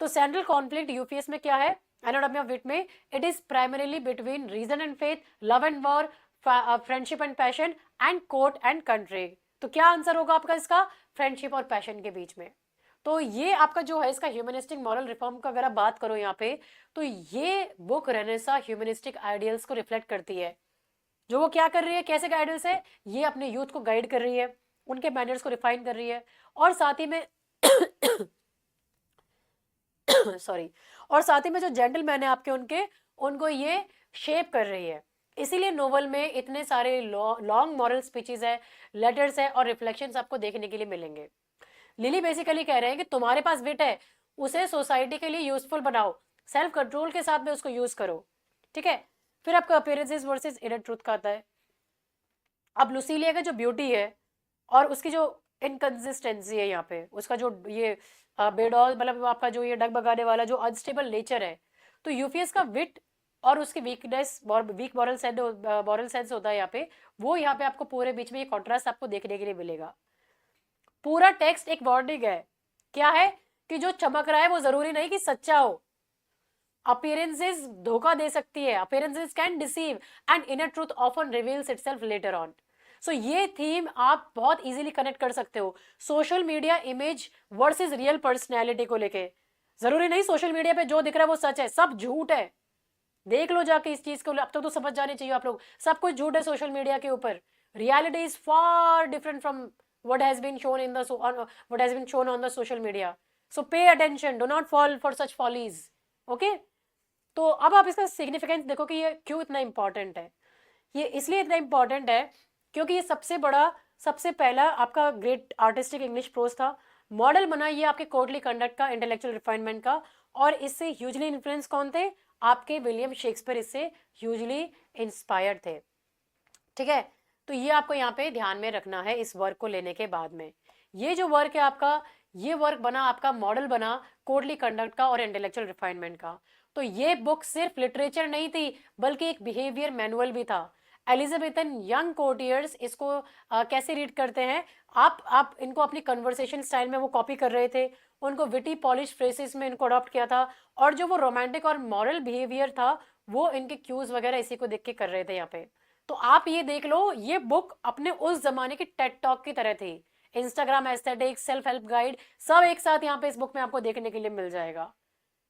[SPEAKER 1] तो सेंट्रल कॉन्फ्लिक्ट यूपीएस में क्या है एनाटॉमी ऑफ विट में? It is primarily between reason and faith, love and war, friendship and passion and court and country. तो क्या आंसर होगा आपका इसका? फ्रेंडशिप और पैशन के बीच में। तो ये आपका जो है इसका ह्यूमनिस्टिक मॉरल रिफॉर्म का अगर आप बात करो यहाँ पे, तो ये बुक रेनेसा ह्यूमनिस्टिक आइडियल्स को रिफ्लेक्ट करती है। जो वो क्या कर रही है, कैसे गाइडेंस है, ये अपने यूथ को गाइड कर रही है, उनके मैनर्स को रिफाइन कर रही है, और साथ ही में सॉरी, और साथ ही में जो जेंटलमैन है आपके उनके, उनको ये शेप कर रही है। इसीलिए नोवेल में इतने सारे लॉन्ग मॉरल स्पीचेस है, लेटर्स है और रिफ्लेक्शंस आपको देखने के लिए मिलेंगे। लिली बेसिकली कह रहे हैं कि तुम्हारे पास विट है, उसे सोसाइटी के लिए यूजफुल बनाओ, सेल्फ कंट्रोल के साथ में उसको यूज करो। ठीक है। फिर आपका अपीयरेंसेस वर्सेस इनर ट्रूथ का आता है। अब लुसीलिया का जो ब्यूटी है और उसकी जो इनकंसिस्टेंसी है यहाँ पे, उसका जो ये बेडॉल मतलब आपका जो ये डगमगाने वाला जो अनस्टेबल नेचर है, तो यूपीएस का विट और उसकी वीकनेस, वीक मॉरल सेंस होता है यहाँ पे, वो यहाँ पे आपको पूरे बीच में ये कॉन्ट्रास्ट आपको देखने के लिए मिलेगा। पूरा टेक्स्ट एक वार्निंग है। क्या है? कि जो चमक रहा है वो जरूरी नहीं कि सच्चा हो। अपीयरेंसेस धोखा दे सकती है, appearances can deceive and inner truth often reveals itself later on. So ये थीम आप बहुत इजीली कनेक्ट कर सकते हो social media image versus real personality को लेके। जरूरी नहीं सोशल मीडिया पे जो दिख रहा है वो सच है, सब झूठ है। देख लो जाके इस चीज को, अब तक तो समझ जाने चाहिए आप लोग, सब कुछ झूठ है सोशल मीडिया के ऊपर। Reality is far different from what has been shown in the what has been shown on the social media. So pay attention, do not fall for such follies. Okay? तो अब आप इसका significance देखो कि ये क्यों इतना इंपॉर्टेंट है। ये इसलिए इतना इंपॉर्टेंट है क्योंकि ये सबसे बड़ा, सबसे पहला आपका ग्रेट आर्टिस्टिक इंग्लिश प्रोज था, मॉडल बना ये आपके कोर्टली कंडक्ट का, इंटेलेक्चुअल रिफाइनमेंट का, और इससे ह्यूजली इन्फ्लुएंस कौन थे? आपके विलियम शेक्सपियर इससे ह्यूजली इंस्पायर्ड थे। ठीक है। तो ये आपको यहाँ पे ध्यान में रखना है इस वर्क को लेने के बाद में। ये जो वर्क है आपका, ये वर्क बना आपका, मॉडल बना कोर्टली कंडक्ट का और इंटेलेक्चुअल रिफाइनमेंट का। तो ये बुक सिर्फ लिटरेचर नहीं थी बल्कि एक बिहेवियर मैनुअल भी था। एलिजाबेथन यंग कोर्टियर्स इसको कैसे रीड करते हैं, आप इनको अपनी कन्वर्सेशन स्टाइल में वो कॉपी कर रहे थे, उनको विटी पॉलिश फ्रेसेस में इनको अडॉप्ट किया था, और जो वो रोमांटिक और मॉरल बिहेवियर था वो इनके क्यूज वगैरह इसी को देख के कर रहे थे यहाँ पे। तो आप ये देख लो, ये बुक अपने उस जमाने की टेड टॉक की तरह थी। Instagram aesthetics, self help guide, सब एक साथ यहाँ पे इस बुक में आपको देखने के लिए मिल जाएगा।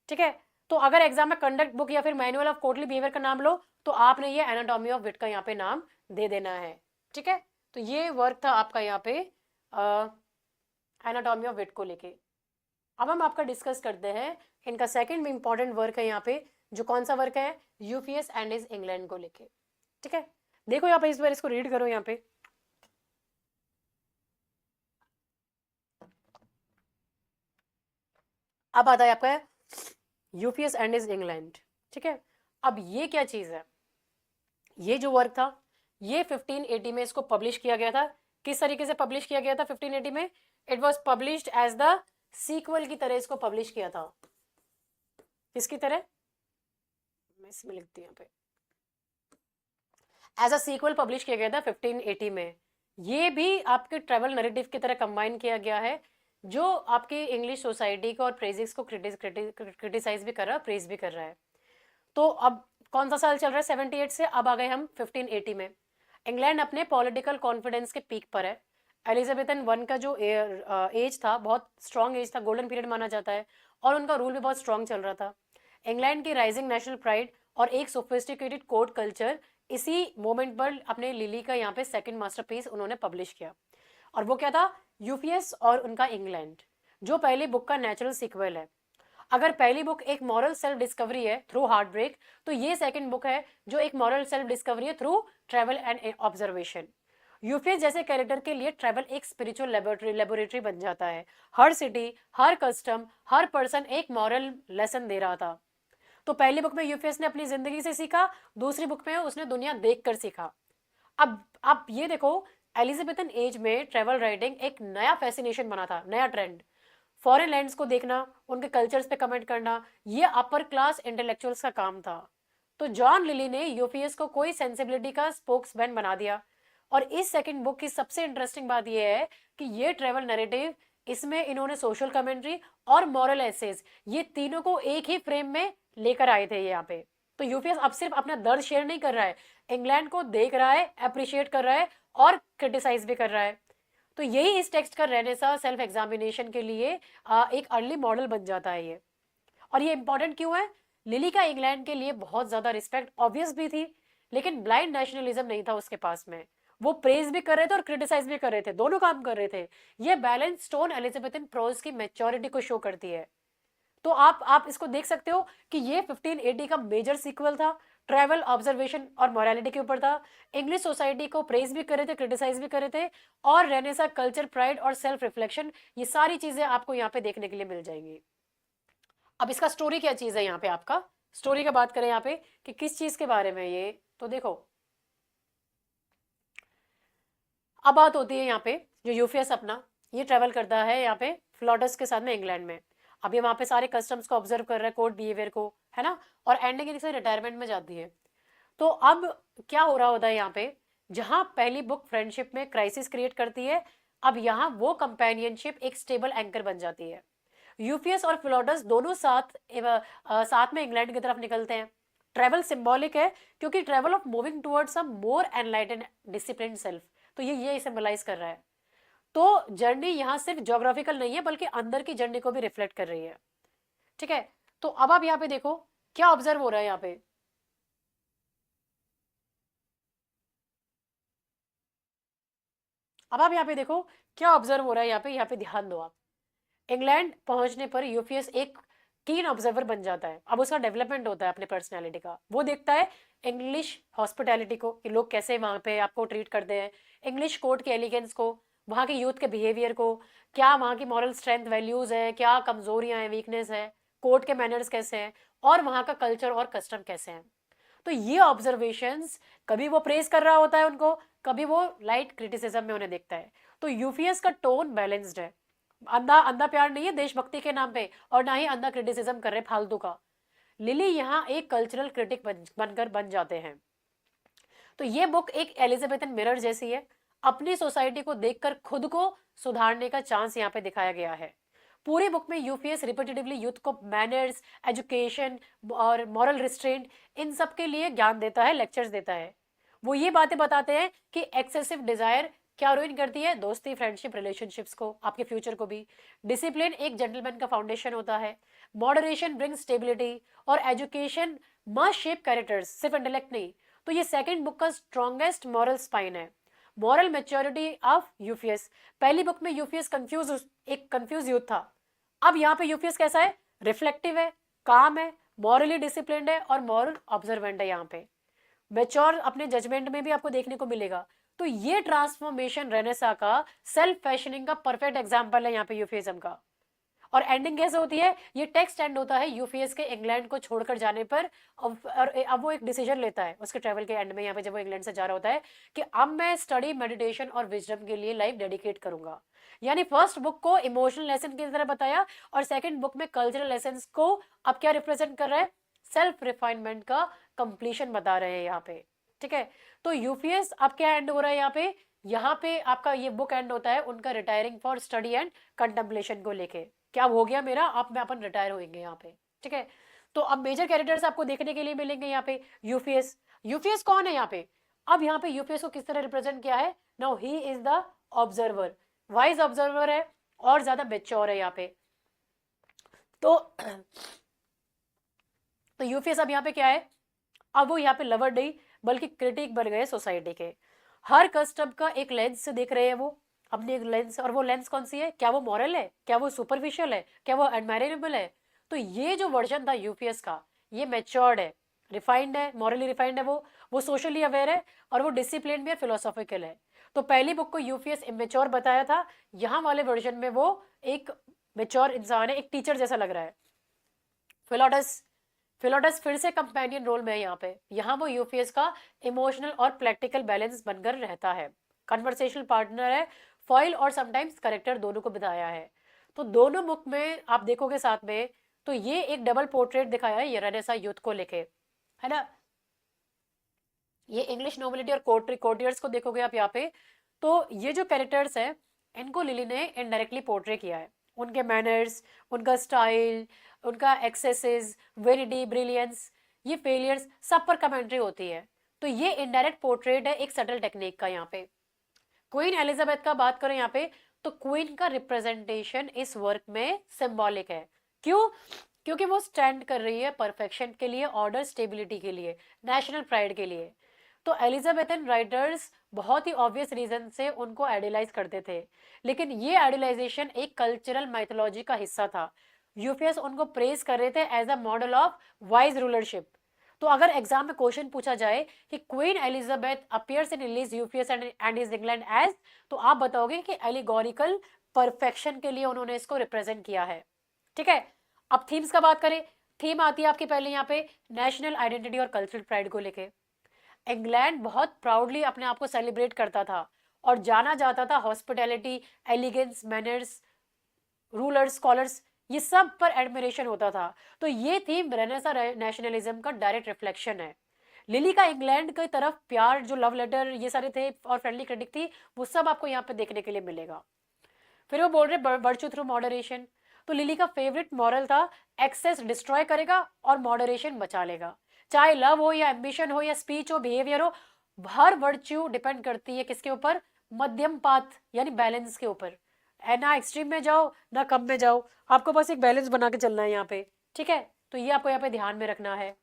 [SPEAKER 1] ठीक है। तो अगर एग्जाम में कंडक्ट बुक या फिर मैनुअल ऑफ कोर्टली बिहेवियर का नाम लो तो आपने ये एनाटॉमी ऑफ विट का यहाँ पे नाम दे देना है। ठीक है। तो ये वर्क था आपका यहाँ पे एनाटॉमी ऑफ विट को लेके। अब हम आपका डिस्कस करते हैं इनका सेकेंड में इंपॉर्टेंट वर्क है यहाँ पे, जो कौन सा वर्क है? यूपीएस एंड इज इंग्लैंड को लेके। ठीक है। देखो यहाँ पे इस बार इसको रीड करो यहाँ पे। अब आता है आपका यूपीएस एंड इज इंग्लैंड। ठीक है। अब ये क्या चीज है? ये जो वर्क था ये 1580 में इसको पब्लिश किया गया था। किस तरीके से पब्लिश किया गया था 1580 में? It was published as the sequel की तरह इसको पब्लिश किया था। किसकी तरह? मैं इसमें लिखती हूँ यहाँ पे, एज अ सीक्वल पब्लिश किया गया था 1580 में। ये भी आपके ट्रेवल नैरेटिव की तरह कंबाइन किया गया है, जो आपकी इंग्लिश सोसाइटी को और प्रेजिक्स को क्रिटिसाइज भी कर रहा है, प्रेज भी कर रहा है। तो अब कौन सा साल चल रहा है? 78 से अब आ गए हम 1580 में। इंग्लैंड अपने पॉलिटिकल कॉन्फिडेंस के पीक पर है। एलिजाबेथन वन का जो एज था बहुत स्ट्रॉन्ग एज था, गोल्डन पीरियड माना जाता है, और उनका रूल भी बहुत स्ट्रॉन्ग चल रहा था। इंग्लैंड की राइजिंग नेशनल प्राइड और एक सोफिस्टिकेटेड कोर्ट कल्चर, इसी मोमेंट पर अपने लिली का यहाँ पे सेकंड मास्टरपीस उन्होंने पब्लिश किया, और वो क्या था? यूपीएस और उनका इंग्लैंड, जो पहली बुक का नेचुरल सीक्वल है। अगर पहली बुक एक मॉरल सेल्फ डिस्कवरी है थ्रू हार्ट ब्रेक, तो ये सेकंड बुक है जो एक मॉरल सेल्फ डिस्कवरी है through travel and observation. UPS जैसे कैरेक्टर के लिए ट्रैवल एक स्पिरिचुअल लेबोरेटरी बन जाता है। हर सिटी, हर कस्टम, हर पर्सन एक मॉरल लेसन दे रहा था। तो पहली बुक में यूपीएस ने अपनी जिंदगी से सीखा, दूसरी बुक में उसने दुनिया देखकर सीखा। अब आप ये देखो, एलिजाबेथन एज में ट्रैवल राइटिंग एक नया फैसिनेशन बना था, नया ट्रेंड। फॉरेन लैंड्स को देखना, उनके कल्चर्स पे कमेंट करना, ये अपर क्लास इंटेलेक्चुअल्स का काम था। तो जॉन लिली ने यूपीएस को कोई सेंसिबिलिटी का स्पोक्समैन बना दिया। और इस सेकंड बुक की सबसे इंटरेस्टिंग बात यह है कि ये ट्रेवल नैरेटिव, इसमें इन्होंने सोशल कमेंट्री और मॉरल एसेज, ये तीनों को एक ही फ्रेम में लेकर आए थे यहाँ पे। तो यूपीएस अब सिर्फ अपना दर्द शेयर नहीं कर रहा है, इंग्लैंड को देख रहा है, अप्रिशिएट कर रहा है और क्रिटिसाइज भी कर रहा है। तो यही इस टेक्स्ट का रेनेसा सेल्फ एग्जामिनेशन के लिए एक अर्ली मॉडल बन जाता है ये। और ये इंपॉर्टेंट क्यों है? लिली का इंग्लैंड के लिए बहुत ज्यादा रिस्पेक्ट ऑब्वियस भी थी, लेकिन ब्लाइंड नेशनलिज्म नहीं था उसके पास में। वो प्रेज भी कर रहे थे और क्रिटिसाइज भी कर रहे थे, दोनों काम कर रहे थे। ये बैलेंस टोन एलिजाबेथन प्रोज की मैच्योरिटी को शो करती है। तो आप इसको देख सकते हो कि ये 1580 का मेजर सीक्वल था, ट्रैवल, ऑब्जर्वेशन और मोरालिटी के ऊपर था। इंग्लिश सोसाइटी को प्रेज भी कर रहे थे, क्रिटिसाइज भी कर रहे थे, और रेनेसा कल्चर, प्राइड और सेल्फ रिफ्लेक्शन, ये सारी चीजें आपको यहाँ पे देखने के लिए मिल जाएंगी। अब इसका स्टोरी क्या चीज है यहाँ पे, आपका स्टोरी का बात करें यहाँ पे कि किस चीज के बारे में ये, तो देखो अब बात होती है यहाँ पे, जो यूफियस अपना ये ट्रेवल करता है यहाँ पे फ्लॉटस के साथ में इंग्लैंड में। अब ये वहाँ पे सारे कस्टम्स को ऑब्जर्व कर रहा है, कोड बिहेवियर को, है ना, और एंडिंग से रिटायरमेंट में जाती है। तो अब क्या हो रहा होता है यहाँ पे, जहाँ पहली बुक फ्रेंडशिप में क्राइसिस क्रिएट करती है, अब यहाँ वो कंपेनियनशिप एक स्टेबल एंकर बन जाती है। यूफियस और फिलोडस दोनों साथ में इंग्लैंड की तरफ निकलते हैं। ट्रेवल सिंबॉलिक है, क्योंकि travel of moving towards a more enlightened discipline self, तो ये सिंबलाइज कर रहा है। तो जर्नी यहाँ सिर्फ ज्योग्राफिकल नहीं है, बल्कि अंदर की जर्नी को भी रिफ्लेक्ट कर रही है। ठीक है, तो अब आप यहाँ पे देखो क्या ऑब्जर्व हो रहा है यहाँ पे। अब आप यहाँ पे देखो क्या ऑब्जर्व हो रहा है यहाँ पे ध्यान दो आप। इंग्लैंड पहुंचने पर यूफियस एक कीन ऑब्जर्वर बन जाता है। अब उसका डेवलपमेंट होता है अपने पर्सनैलिटी का। वो देखता है इंग्लिश हॉस्पिटैलिटी को, कि लोग कैसे वहाँ पे आपको ट्रीट करते हैं, इंग्लिश कोर्ट के एलिगेंस को, वहाँ के यूथ के बिहेवियर को, क्या वहाँ की मॉरल स्ट्रेंथ वैल्यूज है, क्या कमजोरियां हैं, वीकनेस है, कोर्ट के मैनर्स कैसे हैं, और वहाँ का कल्चर और कस्टम कैसे हैं। तो ये ऑब्जर्वेशंस, कभी वो प्रेज कर रहा होता है उनको, कभी वो लाइट क्रिटिसिज्म में उन्हें देखता है। तो यूफियस का टोन बैलेंस्ड है, अंधा अंधा प्यार नहीं है देशभक्ति के नाम पे, और ना ही अंधा क्रिटिसिज्म कर रहे फालतू का। लिली यहाँ एक कल्चरल क्रिटिक बनकर बन जाते हैं। तो ये बुक एक एलिजाबेथन मिरर जैसी है, अपनी सोसाइटी को देखकर खुद को सुधारने का चांस यहाँ पे दिखाया गया है। पूरी बुक में यूफीएस रिपीटेटिवली यूथ को मैनर्स, एजुकेशन और मॉरल रिस्ट्रेंट, इन सब के लिए ज्ञान देता है, लेक्चर्स देता है। वो ये बातें बताते हैं कि एक्सेसिव डिजायर क्या रूइन करती है दोस्ती, फ्रेंडशिप, रिलेशनशिप्स को, आपके फ्यूचर को भी। डिसिप्लिन एक जेंटलमैन का फाउंडेशन होता है। मॉडरेशन ब्रिंग्स स्टेबिलिटी, और एजुकेशन मस्ट शेप कैरेक्टर्स, सिर्फ इंटेलेक्ट नहीं। तो ये सेकंड बुक का स्ट्रॉन्गेस्ट मॉरल स्पाइन है। मॉरल मेच्योरिटी ऑफ यूफियस, पहली बुक में यूफियस एक कंफ्यूज यूथ था। अब यहाँ पे यूफियस कैसा है? रिफ्लेक्टिव है, काम है, मॉरली डिसिप्लिन्ड है और मॉरल ऑब्जर्वेंट है। यहाँ पे मेच्योर अपने जजमेंट में भी आपको देखने को मिलेगा। तो ये ट्रांसफॉर्मेशन रेनेसा का सेल्फ फैशनिंग का परफेक्ट एग्जाम्पल है यहाँ पे यूफियज्म का। और एंडिंग कैसे होती है? ये टेक्स्ट एंड होता है यूफीएस के इंग्लैंड को छोड़कर जाने पर। अब वो एक डिसीजन लेता है उसके ट्रैवल के एंड में, यहाँ पे जब वो इंग्लैंड से जा रहा होता है, कि अब मैं स्टडी, मेडिटेशन और विजडम के लिए लाइफ डेडिकेट करूंगा। यानी फर्स्ट बुक को इमोशनल लेसन की तरह बताया, और सेकंड बुक में कल्चरल लेसन को अब क्या रिप्रेजेंट कर रहा है? सेल्फ रिफाइनमेंट का कंप्लीशन बता रहे हैं यहाँ पे। ठीक है, तो यूफीएस अब क्या एंड हो रहा है यहाँ पे आपका ये बुक एंड होता है उनका retiring for study and contemplation को लेके। क्या हो गया मेरा, अब मैं अपन रिटायर होंगे यहाँ पे। ठीक है, तो अब मेजर कैरेक्टर्स आपको देखने के लिए मिलेंगे यहाँ पे। यूफियस, यूफियस कौन है यहाँ पे? अब यहाँ पे यूफियस को किस तरह रिप्रेजेंट किया है? Now he is the observer, wise observer है और ज्यादा मेच्योर है यहाँ पे। तो यूफियस अब यहाँ पे क्या है? अब वो यहाँ पे लवर नहीं बल्कि क्रिटिक बन गए सोसाइटी के। हर कस्टम का एक लेंस से देख रहे हैं वो, अपनी एक लेंस। और वो लेंस कौन सी है? क्या वो मॉरल है? क्या वो सुपरफिशियल है? क्या वो एडमायरेबल है? तो ये जो वर्जन था यूपीएस का, ये मेच्योर्ड है, रिफाइंड है, मॉरली रिफाइंड है, वो सोशली अवेयर है और वो डिसिप्लिन भी है, फिलोसॉफिकल है। तो पहली बुक को यूपीएस इमेच्योर बताया था, यहाँ वाले वर्जन में वो एक मेच्योर इंसान है, एक टीचर जैसा लग रहा है। फिलोडस फिलोडस फिर से कंपेनियन रोल में है यहाँ वो यूपीएस का इमोशनल और प्रैक्टिकल बैलेंस बनकर रहता है, कन्वर्सेशनल पार्टनर है, फॉइल और समटाइम्स करेक्टर दोनों को बताया है। तो दोनों बुक में आप देखोगे साथ में, तो ये एक डबल पोर्ट्रेट दिखाया है ये रेनेसा यूथ को लेके, है ना। ये इंग्लिश नोबिलिटी और कोर्टियर्स को देखोगे आप यहाँ पे, तो ये जो कैरेक्टर्स है इनको लिली ने इनडायरेक्टली पोर्ट्रे किया है, उनके मैनर्स, उनका स्टाइल, उनका एक्सेसेस, वेरिटी, ब्रिलियंस, ये फेलियर्स, सब पर कमेंट्री होती है। तो ये इनडायरेक्ट पोर्ट्रेट है एक सटल टेक्निक का। यहाँ पे क्वीन एलिजाबेथ का बात करें यहाँ पे, तो क्वीन का रिप्रेजेंटेशन इस वर्क में सिंबॉलिक है। क्यों? क्योंकि वो स्टैंड कर रही है परफेक्शन के लिए, ऑर्डर, स्टेबिलिटी के लिए, नेशनल प्राइड के लिए। तो एलिजाबेथन राइटर्स बहुत ही ऑब्वियस रीजन से उनको आइडियलाइज करते थे, लेकिन ये आइडियलाइजेशन एक कल्चरल माइथोलॉजी का हिस्सा था। यूपीएस उनको प्रेज कर रहे थे as a model of wise rulership. तो अगर एग्जाम में क्वेश्चन पूछा जाए कि Queen Elizabeth appears in Lyly's Euphues and his England as, तो आप बताओगे कि एलिगोरिकल परफेक्शन के लिए उन्होंने इसको रिप्रेजेंट किया है। ठीक है, अब थीम्स का बात करें, थीम आती है आपकी पहले यहाँ पे नेशनल आइडेंटिटी और कल्चरल प्राइड को लेके। इंग्लैंड बहुत प्राउडली अपने आप को सेलिब्रेट करता था और जाना जाता था hospitality, elegance, manners, rulers, scholars, ये सब पर एडमिरेशन होता था। तो ये थीम रेनेसा नेशनलिज्म का डायरेक्ट रिफ्लेक्शन है। लिली का इंग्लैंड की तरफ प्यार, जो लव लेटर ये सारे थे और फ्रेंडली क्रिटिक थी, वो सब आपको यहाँ पे देखने के लिए मिलेगा। फिर वो बोल रहे वर्च्यू थ्रू मॉडरेशन। तो लिली का फेवरेट मॉरल था एक्सेस डिस्ट्रॉय करेगा और मॉडरेशन बचा लेगा। चाहे लव हो या एम्बिशन हो या स्पीच हो, बिहेवियर हो, हर वर्च्यू डिपेंड करती है किसके ऊपर? मध्यम पाथ यानी बैलेंस के ऊपर। ना एक्सट्रीम में जाओ ना कम में जाओ, आपको बस एक बैलेंस बना के चलना है यहाँ पे। ठीक है, तो ये आपको यहाँ पे ध्यान में रखना है।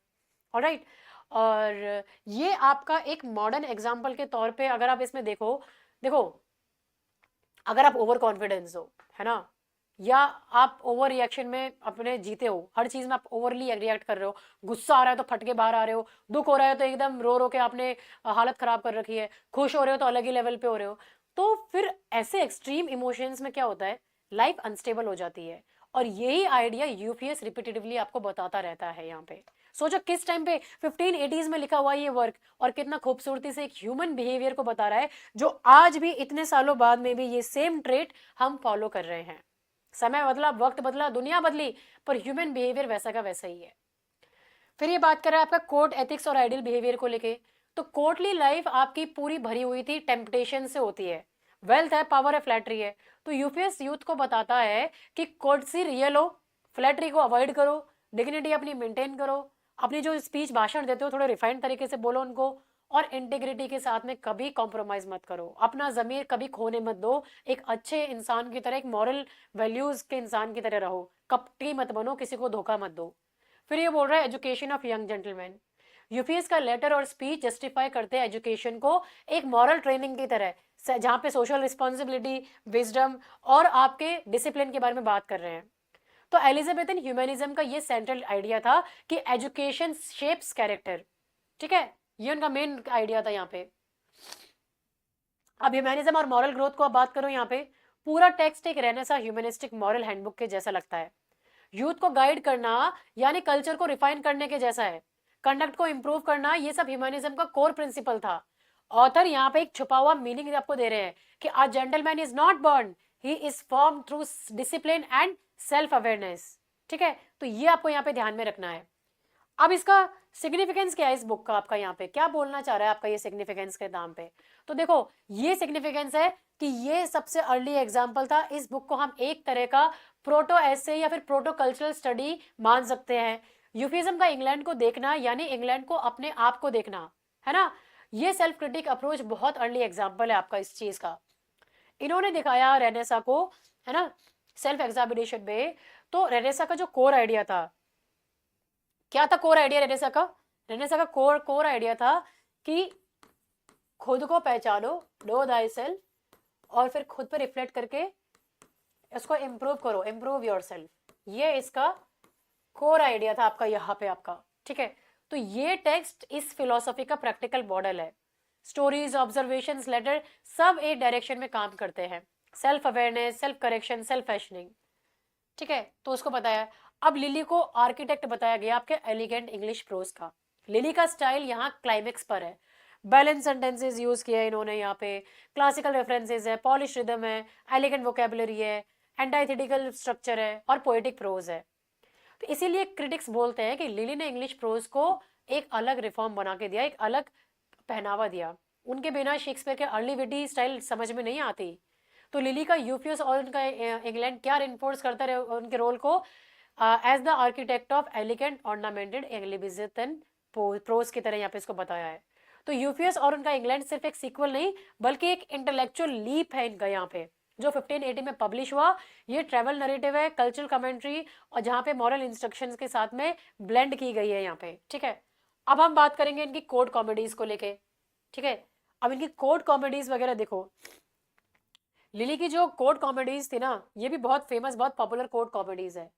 [SPEAKER 1] ऑलराइट, और ये आपका एक मॉडर्न एग्जाम्पल के तौर पे अगर आप इसमें देखो, देखो अगर आप ओवर कॉन्फिडेंस हो, है ना, या आप ओवर रिएक्शन में अपने जीते हो, हर चीज में आप ओवरली रिएक्ट कर रहे हो, गुस्सा आ रहा है तो फट के बाहर आ रहे हो, दुख हो रहा है तो एकदम रो रो के आपने हालत खराब कर रखी है, खुश हो रहे हो तो अलग ही लेवल पे हो रहे हो, तो फिर ऐसे एक्सट्रीम इमोशंस में क्या होता है? लाइफ अनस्टेबल हो जाती है। और यही आइडिया यूपीएस रिपीटेटिवली आपको बताता रहता है। यहाँ पे सोचो किस टाइम पे 1580s में लिखा हुआ ये वर्क, और कितना खूबसूरती से एक ह्यूमन बिहेवियर को बता रहा है, जो आज भी इतने सालों बाद में भी ये सेम ट्रेट हम फॉलो कर रहे हैं। समय बदला, वक्त बदला, दुनिया बदली, पर ह्यूमन बिहेवियर वैसा का वैसा ही है। फिर ये बात कर रहा है आपका कोर्ट एथिक्स और आइडियल बिहेवियर को लेके। तो कोर्टली लाइफ आपकी पूरी भरी हुई थी टेम्पटेशन से होती है, वेल्थ है, पावर है, फ्लैटरी है। तो यूपीएस यूथ को बताता है कि कोर्टसी रियल हो, फ्लैटरी को अवॉइड करो, डिग्निटी अपनी मेंटेन करो, अपनी जो स्पीच भाषण देते हो थोड़े रिफाइंड तरीके से बोलो उनको, और इंटीग्रिटी के साथ में कभी कॉम्प्रोमाइज मत करो, अपना जमीर कभी खोने मत दो, एक अच्छे इंसान की तरह, एक मॉरल वैल्यूज के इंसान की तरह रहो, कपटी मत बनो, किसी को धोखा मत दो। फिर ये बोल रहा है education of young gentleman. UPS का लेटर और स्पीच जस्टिफाई करते हैं एजुकेशन को एक मॉरल ट्रेनिंग की तरह, जहां पे सोशल रिस्पॉन्सिबिलिटी, विजडम और आपके डिसिप्लिन के बारे में बात कर रहे हैं। तो एलिजाबेथन ह्यूमनिज्म का ये सेंट्रल आइडिया था कि एजुकेशन शेप्स कैरेक्टर। ठीक है, ये उनका मेन आइडिया था यहाँ पे। अब ह्यूमनिज्म और मॉरल ग्रोथ को अब बात करो यहाँ पे, पूरा टेक्स्ट एक रेनेसा ह्यूमनिस्टिक मॉरल हैंडबुक के जैसा लगता है। यूथ को गाइड करना यानी कल्चर को रिफाइन करने के जैसा है, कंडक्ट को इंप्रूव करना, ये सब ह्यूमनिज्म का कोर प्रिंसिपल था। ऑथर यहाँ पे एक छुपा हुआ मीनिंग आपको दे रहे हैं कि a gentleman is not born, he is form through discipline and self awareness. ठीक है, तो ये आपको यहाँ पे ध्यान में रखना है। अब इसका सिग्निफिकेंस क्या है इस बुक का, आपका यहाँ पे क्या बोलना चाह रहा है आपका ये सिग्निफिकेंस के नाम पे? तो देखो ये सिग्निफिकेंस है कि ये सबसे अर्ली एग्जाम्पल था। इस बुक को हम एक तरह का प्रोटो एसे या फिर प्रोटो कल्चरल स्टडी मान सकते हैं। यूफिज्म का इंग्लैंड को देखना यानी इंग्लैंड को अपने आप को देखना, है ना। ये सेल्फ क्रिटिक अप्रोच बहुत अर्ली एग्जाम्पल है आपका इस चीज का। इन्होंने दिखाया रेनेसा को, है ना, सेल्फ एग्जामिनेशन में। तो रेनेसा का जो कोर आइडिया था, क्या था कोर आइडिया रेनेसा का? रेनेसा का कोर आइडिया था कि खुद को पहचानो, नो दाई सेल्फ, और फिर खुद पर रिफ्लेक्ट करके इसको इम्प्रूव करो, इम्प्रूव योर सेल्फ। ये इसका कोर आइडिया था आपका यहाँ पे आपका, ठीक है। तो ये टेक्स्ट इस फिलोसॉफी का प्रैक्टिकल मॉडल है। स्टोरीज, ऑब्जर्वेशंस, लेटर सब एक डायरेक्शन में काम करते हैं। Self awareness, self correction, self fashioning, ठीक है। तो उसको बताया। अब लिली को आर्किटेक्ट बताया गया आपके एलिगेंट इंग्लिश प्रोज का। लिली का स्टाइल यहाँ क्लाइमेक्स पर है। बैलेंस सेंटेंसेस यूज किया है इन्होंने यहाँ पे, क्लासिकल रेफरेंसेस है, पॉलिश रिदम है, एलिगेंट वोकेबुलरी है, एंटाइथेटिकल स्ट्रक्चर है और पोएटिक प्रोज है। तो इसीलिए क्रिटिक्स बोलते हैं कि लिली ने इंग्लिश प्रोज को एक अलग रिफॉर्म बना के दिया, एक अलग पहनावा दिया। उनके बिना शेक्सपियर के अर्ली विटी स्टाइल समझ में नहीं आती। तो लिली का यूफियस और उनका इंग्लैंड क्या इन्फोर्स करता रहे उनके रोल को, as the architect of elegant ornamented Elizabethan prose की तरह यहाँ पे इसको बताया है। तो यूफियस और उनका इंग्लैंड सिर्फ एक सीक्वल नहीं बल्कि एक इंटेलेक्चुअल लीप है इनका यहाँ पे, जो 1580 में पब्लिश हुआ। ये ट्रैवल नरेटिव है, कल्चरल कमेंट्री, और जहाँ पे मॉरल इंस्ट्रक्शंस के साथ में ब्लेंड की गई है यहाँ पे, ठीक है। अब हम बात करेंगे इनकी कोर्ट कॉमेडीज को लेके, ठीक है। अब इनकी कोर्ट कॉमेडीज वगैरह देखो, लिली की जो कोर्ट कॉमेडीज थी ना, ये भी बहुत फेमस, बहुत पॉपुलर कोर्ट कॉमेडीज है,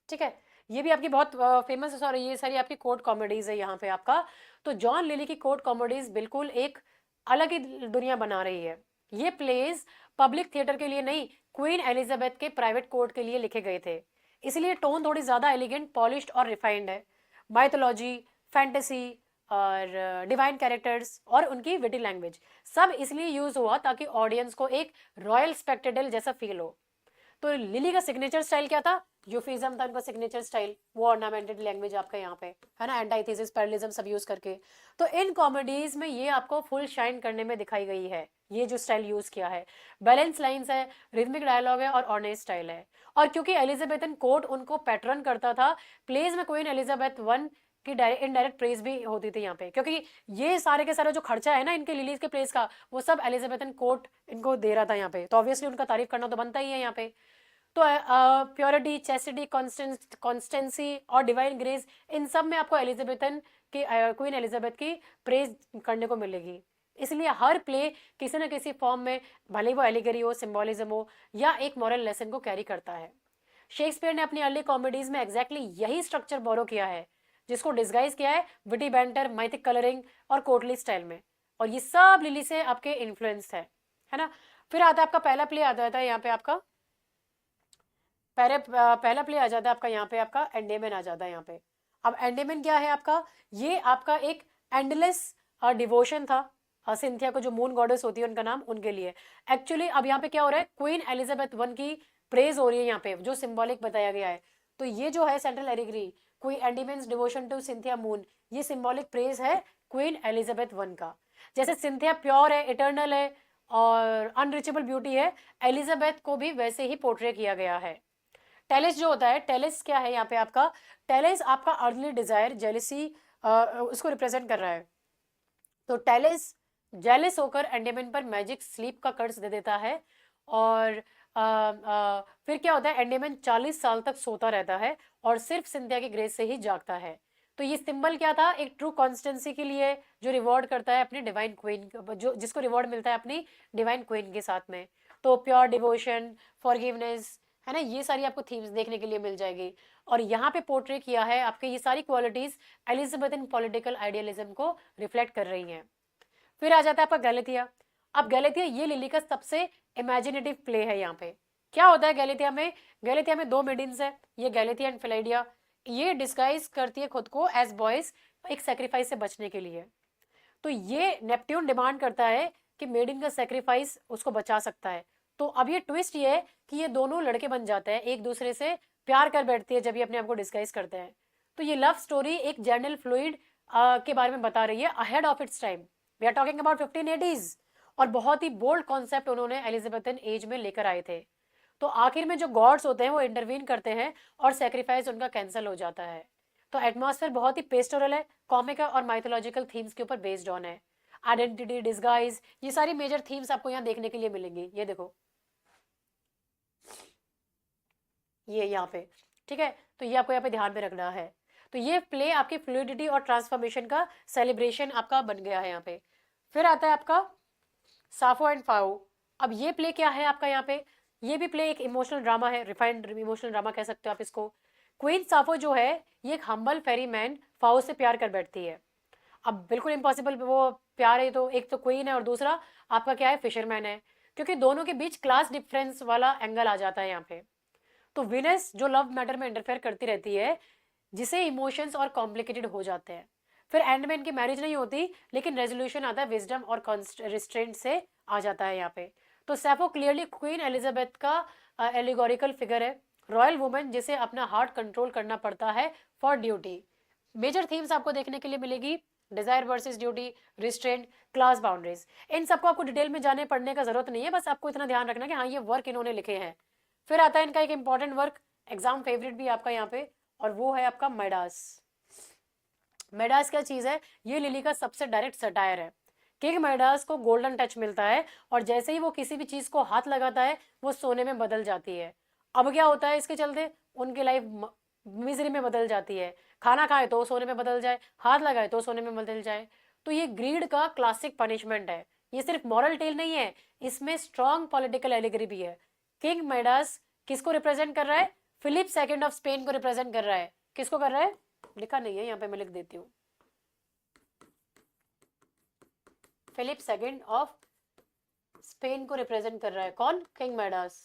[SPEAKER 1] ठीक है। ये भी आपकी बहुत फेमस, सॉरी ये सारी आपकी कोर्ट कॉमेडीज है यहाँ पे आपका। तो जॉन लिली की कोर्ट कॉमेडीज बिल्कुल एक अलग ही दुनिया बना रही है। ये प्लेज पब्लिक थिएटर के लिए नहीं, क्वीन एलिजाबेथ के प्राइवेट कोर्ट के लिए लिखे गए थे। इसलिए टोन थोड़ी ज्यादा एलिगेंट, पॉलिश्ड और रिफाइंड है। माइथोलॉजी, फैंटेसी और डिवाइन कैरेक्टर्स और उनकी विटी लैंग्वेज सब इसलिए यूज हुआ ताकि ऑडियंस को एक रॉयल स्पेक्टेडल जैसा फील हो। तो लिली का सिग्नेचर स्टाइल क्या था? यूफिज्म था उनका सिग्नेचर स्टाइल, वो ऑर्नामेंटेड लैंग्वेज आपका यहाँ पे है ना, एंटाइथेसिस, पैरेललिज्म सब यूज करके। तो इन कॉमेडीज में ये आपको फुल शाइन करने में दिखाई गई है, ये जो स्टाइल यूज किया है। बैलेंस लाइंस है, रिथमिक डायलॉग है और ऑनेस्ट स्टाइल है। और क्योंकि एलिजाबेथन कोर्ट उनको पैटर्न करता था, प्लेज में क्वीन एलिजाबेथ वन की इनडायरेक्ट प्रेज भी होती थी यहाँ पे, क्योंकि ये सारे के सारे जो खर्चा है ना इनके लिलीज के प्लेस का, वो सब एलिजाबेथन कोर्ट इनको दे रहा था यहाँ पे। तो ऑब्वियसली उनका तारीफ करना तो बनता ही है यहाँ पे। तो प्योरिटी, चेस्टिटी, कॉन्स्टेंसी और डिवाइन ग्रेस, इन सब में आपको एलिजाबेथन की, क्वीन एलिजाबेथ की प्रेज करने को मिलेगी। इसलिए हर प्ले किसी न किसी फॉर्म में, भले वो एलिगरी हो, सिंबोलिज्म हो या एक मॉरल लेसन को कैरी करता है। शेक्सपियर ने अपनी अर्ली कॉमेडीज में एग्जैक्टली यही स्ट्रक्चर बोरो किया है, जिसको डिस्गाइज किया है विटी बैंटर, माइथिक कलरिंग और कोर्टली स्टाइल में। और ये सब लिली से आपके इन्फ्लुएंस है ना। फिर आता है आपका पहला प्ले, आता है यहाँ पे आपका पहला प्ले आ जाता है आपका यहाँ पे, आपका एंडेमन आ जाता है यहाँ पे। अब एंडेमन क्या है आपका? ये आपका एक एंडलेस डिवोशन था सिंथिया को, जो मून गॉडेस होती है उनका नाम, उनके लिए। एक्चुअली अब यहाँ पे क्या हो रहा है, क्वीन एलिजाबेथ वन की प्रेज हो रही है यहाँ पे, जो सिंबॉलिक बताया गया है। तो ये जो है central allegory, Queen Endymion's devotion to Cynthia moon, ये सिंबॉलिक प्रेज है क्वीन एलिजाबेथ वन का। जैसे सिंथिया प्योर है, इटर्नल है और अनरिचेबल ब्यूटी है, एलिजाबेथ को भी वैसे ही पोर्ट्रे किया गया है। टेलिस जो होता है, टेलिस क्या है यहाँ पे आपका? टेलिस आपका अर्ली डिजायर, जेलिसी उसको रिप्रेजेंट कर रहा है। तो टेलिस जेलिस होकर एंडेमन पर मैजिक स्लीप का कर्ज दे देता है। और फिर क्या होता है, एंडेमन 40 साल तक सोता रहता है और सिर्फ सिंथिया की ग्रेस से ही जागता है। तो ये सिंबल क्या था? एक ट्रू कॉन्स्टेंसी के लिए, जो रिवॉर्ड करता है अपनी डिवाइन क्वीन, जो जिसको रिवॉर्ड मिलता है अपनी डिवाइन क्वीन के साथ में। तो प्योर डिवोशन, फॉरगिवनेस, है ना, ये सारी आपको थीम्स देखने के लिए मिल जाएगी। और यहाँ पे पोर्ट्रे किया है आपके, ये सारी क्वालिटीज एलिजाबेथन पॉलिटिकल आइडियलिज्म को रिफ्लेक्ट कर रही हैं। फिर आ जाता है आपका गैलेथिया। अब गैलेथिया ये लिली का सबसे इमेजिनेटिव प्ले है यहाँ पे। क्या होता है गैलेथिया में? गैलेथिया में दो मेडिन्स है, ये गैलेथिया एंड फिलाइडिया। ये डिस्गाइज करती है खुद को एज बॉयज, एक सेक्रीफाइस से बचने के लिए। तो ये नेपट्यून डिमांड करता है कि मेडिन का सेक्रीफाइस उसको बचा सकता है। तो अब ये ट्विस्ट ये है कि ये दोनों लड़के बन जाते हैं, एक दूसरे से प्यार कर बैठती है जब ये अपने आप को डिस्गाइज करते हैं। तो ये लव स्टोरी एक जर्नल फ्लूइड के बारे में बता रही है, ahead of its time. We are talking about 1580s। और बहुत ही बोल्ड कॉन्सेप्ट उन्होंने एलिजाबेथन एज में लेकर आए थे। तो आखिर में जो गॉड्स होते हैं वो इंटरवीन करते हैं और सेक्रीफाइस उनका कैंसिल हो जाता है। तो एटमॉस्फेयर बहुत ही पेस्टोरल है, कॉमिक है और माइथोलॉजिकल थीम्स के ऊपर बेस्ड ऑन है। आइडेंटिटी, डिस्गाइज, ये सारी मेजर थीम्स आपको यहाँ देखने के लिए मिलेंगी। ये देखो, ये यहाँ पे, ठीक है। तो ये आपको यहाँ पे ध्यान में रखना है। तो ये प्ले आपकी फ्लूइडिटी और ट्रांसफॉर्मेशन का सेलिब्रेशन आपका बन गया है यहाँ पे। फिर आता है आपका साफो एंड फाओ। अब ये प्ले क्या है आपका यहाँ पे, ये भी प्ले एक इमोशनल ड्रामा है, रिफाइंड इमोशनल ड्रामा कह सकते हो आप इसको। क्वीन साफो जो है ये एक हम्बल फेरी मैन फाओ से प्यार कर बैठती है। अब बिल्कुल इम्पॉसिबल, वो प्यार है तो एक तो क्वीन है और दूसरा आपका क्या है, फिशरमैन है, क्योंकि दोनों के बीच क्लास डिफरेंस वाला एंगल आ जाता है यहाँ पे। तो विनस जो लव मैटर में इंटरफेयर करती रहती है, जिसे इमोशंस और कॉम्प्लिकेटेड हो जाते हैं। फिर एंड में इनकी मैरिज नहीं होती, लेकिन रेजोल्यूशन आता है विजडम और रिस्ट्रेंट से आ जाता है यहाँ पे। तो सैफो क्लियरली क्वीन एलिजाबेथ का एलिगोरिकल फिगर है, रॉयल वुमेन जिसे अपना हार्ट कंट्रोल करना पड़ता है फॉर ड्यूटी। मेजर थीम्स आपको देखने के लिए मिलेगी, desire versus duty, restraint, class boundaries. इन सबको आपको डिटेल में जाने पढ़ने का जरूरत नहीं है, बस आपको इतना ध्यान रखना कि हाँ ये वर्क इन्होंने लिखे हैं। फिर आता है इनका एक इंपॉर्टेंट वर्क, एग्जाम फेवरेट भी आपका यहाँ पे, और वो है आपका मेडास। मेडास क्या चीज है, ये लिली का सबसे डायरेक्ट सटायर है। किंग मेडास को गोल्डन टच मिलता है, और जैसे ही वो किसी भी चीज को हाथ लगाता है वो सोने में बदल जाती है। अब क्या होता है इसके चलते, उनकी लाइफ मिजरी में बदल जाती है। खाना खाए तो सोने में बदल जाए, हाथ लगाए तो सोने में बदल जाए। तो ये ग्रीड का क्लासिक पनिशमेंट है। ये सिर्फ मॉरल टेल नहीं है, इसमें स्ट्रॉन्ग पॉलिटिकल एलिगरी भी है। किंग मेडास किसको रिप्रेजेंट कर रहा है, फिलिप सेकंड ऑफ स्पेन को रिप्रेजेंट कर रहा है। किसको कर रहा है, लिखा नहीं है यहाँ पे, मैं लिख देती हूँ। फिलिप सेकंड ऑफ स्पेन को रिप्रेजेंट कर रहा है कौन, किंग मेडास।